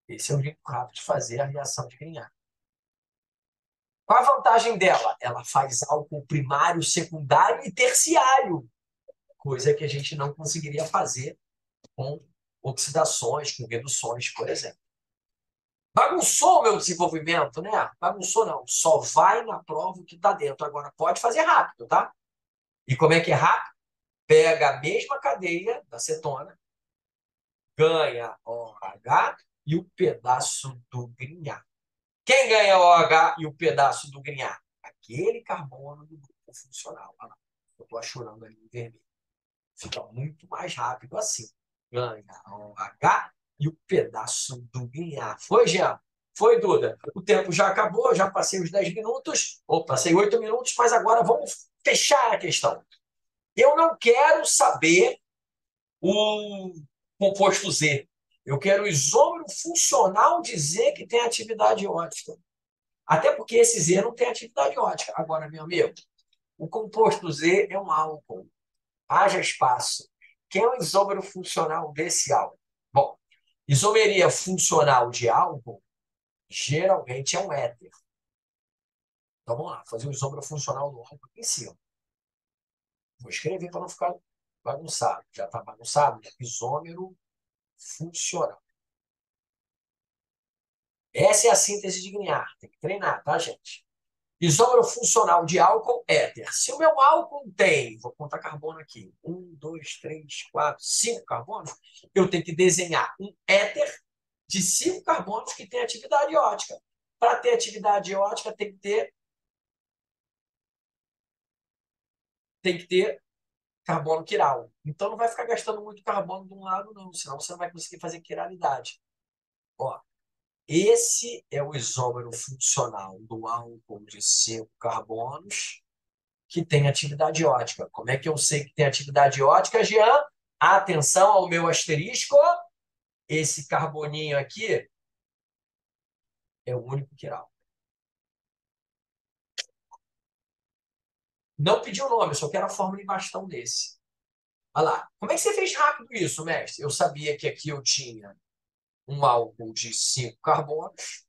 Esse é o jeito rápido de fazer a reação de Grignard. Qual a vantagem dela? Ela faz álcool primário, secundário e terciário, coisa que a gente não conseguiria fazer com oxidações, com reduções, por exemplo. Bagunçou o meu desenvolvimento, né? Bagunçou não, só vai na prova o que está dentro. Agora pode fazer rápido, tá? E como é que é rápido? Pega a mesma cadeia da cetona, ganha OH e o pedaço do Grignard. Quem ganha o OH e o pedaço do Grignard? Aquele carbono do grupo funcional. Olha lá, eu estou achurando ali em vermelho. Fica muito mais rápido assim. Ganha o OH e o pedaço do Grignard. Foi, Jean? Foi, Duda? O tempo já acabou, já passei os 10 minutos, ou passei 8 minutos, mas agora vamos fechar a questão. Eu não quero saber o composto Z. Eu quero o isômero funcional de Z que tem atividade ótica. Até porque esse Z não tem atividade ótica. Agora, meu amigo, o composto Z é um álcool. Haja espaço. Quem é o isômero funcional desse álcool? Bom, isomeria funcional de álcool geralmente é um éter. Então vamos lá, fazer o isômero funcional do álcool aqui em cima. Vou escrever para não ficar bagunçado. Já está bagunçado? Isômero funcional. Essa é a síntese de Grignard. Tem que treinar, tá, gente? Isômero funcional de álcool éter. Se o meu álcool tem, vou contar carbono aqui, 1, 2, 3, 4, 5 carbonos, eu tenho que desenhar um éter de 5 carbonos que tem atividade ótica. Para ter atividade ótica, tem que ter carbono quiral. Então, não vai ficar gastando muito carbono de um lado, não, senão você não vai conseguir fazer quiralidade. Ó, esse é o isômero funcional do álcool de 5 carbonos que tem atividade ótica. Como é que eu sei que tem atividade ótica, Jean? Atenção ao meu asterisco. Esse carboninho aqui é o único quiral. Não pedi o nome, eu só quero a fórmula em bastão desse. Olha lá. Como é que você fez rápido isso, mestre? Eu sabia que aqui eu tinha um álcool de 5 carbonos,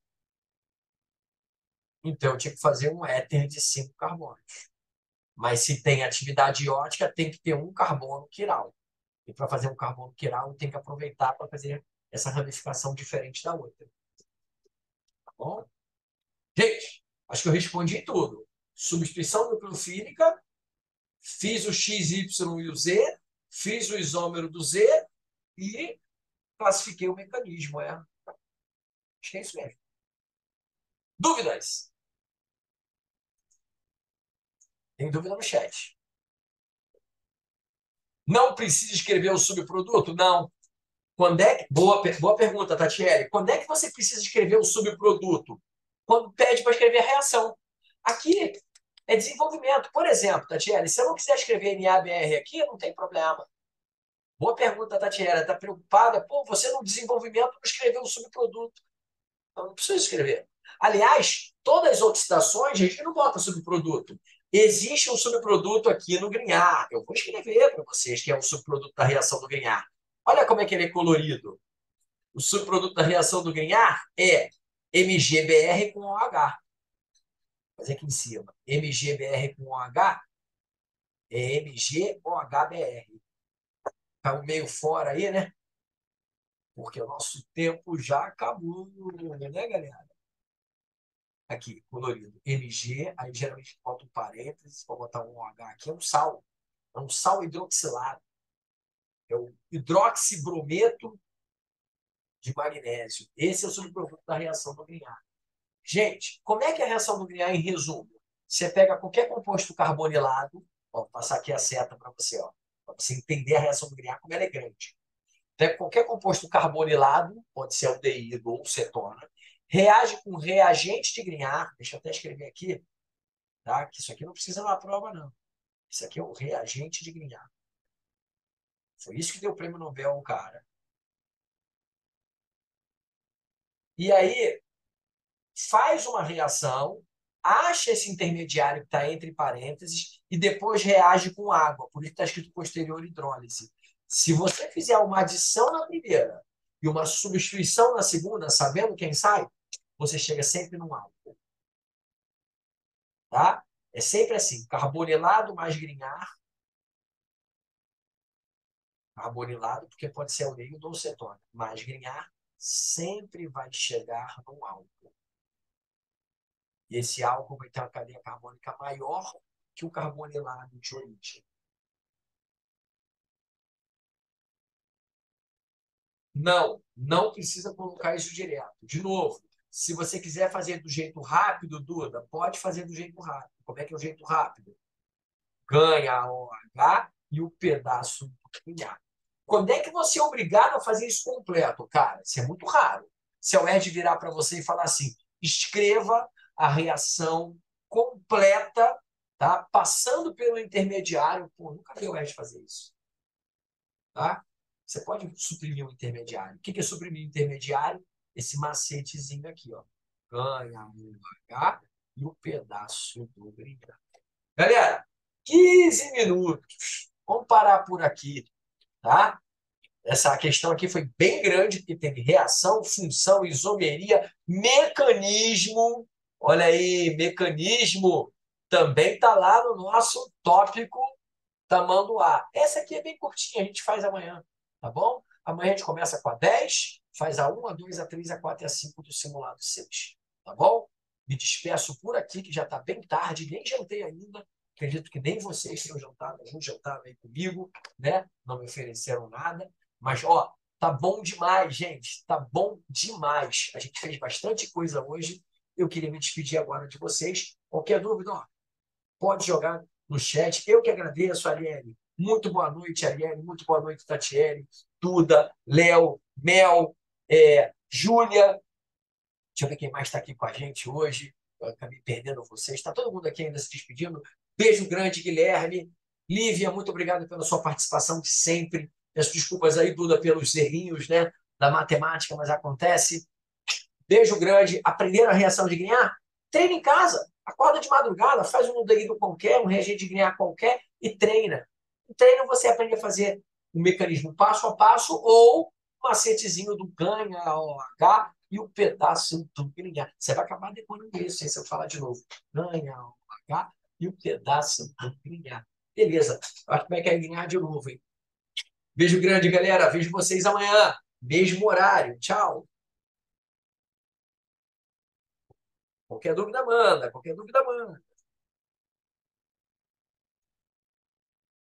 então eu tinha que fazer um éter de 5 carbonos. Mas se tem atividade ótica, tem que ter um carbono quiral. E para fazer um carbono quiral, tem que aproveitar para fazer essa ramificação diferente da outra. Tá bom? Gente, acho que eu respondi tudo. Substituição nucleofílica, fiz o X, Y e o Z, fiz o isômero do Z e classifiquei o mecanismo. Acho que é isso mesmo. Dúvidas? Tem dúvida no chat. Não precisa escrever o subproduto? Não. Quando é que... boa pergunta, Tatiele. Quando é que você precisa escrever o subproduto? Quando pede para escrever a reação. Aqui É desenvolvimento. Por exemplo, Tatiana, se eu não quiser escrever NABR aqui, não tem problema. Boa pergunta, Tatiana. Está preocupada? Pô, você no desenvolvimento não escreveu um subproduto. Então não precisa escrever. Aliás, todas as oxidações, a gente não bota subproduto. Existe um subproduto aqui no Grignard. Eu vou escrever para vocês que é um subproduto da reação do Grignard. Olha como é que ele é colorido. O subproduto da reação do Grignard é MgBr com OH. Vou fazer aqui em cima. MgBr com OH é MgOHBr. Tá um meio fora aí, né? Porque o nosso tempo já acabou, né, galera? Aqui, colorido. Mg, aí geralmente bota um parênteses, vou botar um OH aqui, é um sal. É um sal hidroxilado. É o hidroxibrometo de magnésio. Esse é o subproduto da reação do Grignard. Gente, como é que é a reação do Grignard em resumo? Você pega qualquer composto carbonilado, ó, vou passar aqui a seta para você, ó, para você entender a reação do Grignard, como ela é grande. Pega qualquer composto carbonilado, pode ser aldeído ou cetona, reage com reagente de Grignard, deixa eu até escrever aqui, tá? Que isso aqui não precisa na prova, não. Isso aqui é o reagente de Grignard. Foi isso que deu o prêmio Nobel ao cara. E aí, faz uma reação, acha esse intermediário que está entre parênteses e depois reage com água. Por isso está escrito posterior hidrólise. Se você fizer uma adição na primeira e uma substituição na segunda, sabendo quem sai, você chega sempre num álcool. Tá? É sempre assim, carbonilado mais Grignard. Carbonilado, porque pode ser aldeído ou cetona. Mais Grignard sempre vai chegar num álcool. E esse álcool vai ter uma cadeia carbônica maior que o carbonilado de origem. Não, não precisa colocar isso direto. De novo, se você quiser fazer do jeito rápido, Duda, pode fazer do jeito rápido. Como é que é o jeito rápido? Ganha a OH e o pedaço do cunhado. Quando é que você é obrigado a fazer isso completo, cara? Isso é muito raro. Se a UERJ virar para você e falar assim, escreva a reação completa, tá? Passando pelo intermediário. Pô, nunca vi a UERJ fazer isso. Tá? Você pode suprimir um intermediário. O que é suprimir um intermediário? Esse macetezinho aqui, ó. Ganha um H e o pedaço do brincar. Galera, 15 minutos. Vamos parar por aqui, tá? Essa questão aqui foi bem grande, porque teve reação, função, isomeria, mecanismo. Olha aí, mecanismo também está lá no nosso tópico tamanduá. Essa aqui é bem curtinha, a gente faz amanhã, tá bom? Amanhã a gente começa com a 10, faz a 1, a 2, a 3, a 4 e a 5 do simulado 6, tá bom? Me despeço por aqui, que já está bem tarde, nem jantei ainda. Acredito que nem vocês tenham jantado, algum jantaram aí comigo, né? Não me ofereceram nada. Mas, ó, tá bom demais, gente. Tá bom demais. A gente fez bastante coisa hoje. Eu queria me despedir agora de vocês. Qualquer dúvida, ó, pode jogar no chat. Eu que agradeço, Arielle. Muito boa noite, Arielle. Muito boa noite, Tatiele, Duda, Léo, Mel, Júlia. Deixa eu ver quem mais está aqui com a gente hoje. Eu acabei perdendo vocês. Está todo mundo aqui ainda se despedindo. Beijo grande, Guilherme. Lívia, muito obrigado pela sua participação de sempre. Peço desculpas aí, Duda, pelos errinhos, né, da matemática, mas acontece. Beijo grande. Aprenderam a reação de Grignard? Treina em casa. Acorda de madrugada, faz um nudeído qualquer, um reagente de Grignard qualquer e treina. No treino você aprende a fazer um mecanismo passo a passo ou um macetezinho do ganha, OH, e o pedaço do Grignard. Você vai acabar decorando isso, se eu falar de novo. Ganha, OH e o pedaço do Grignard. Beleza. Acho que vai cair Grignard de novo, hein? Beijo grande, galera. Vejo vocês amanhã. Mesmo horário. Tchau. Qualquer dúvida, manda. Qualquer dúvida, manda.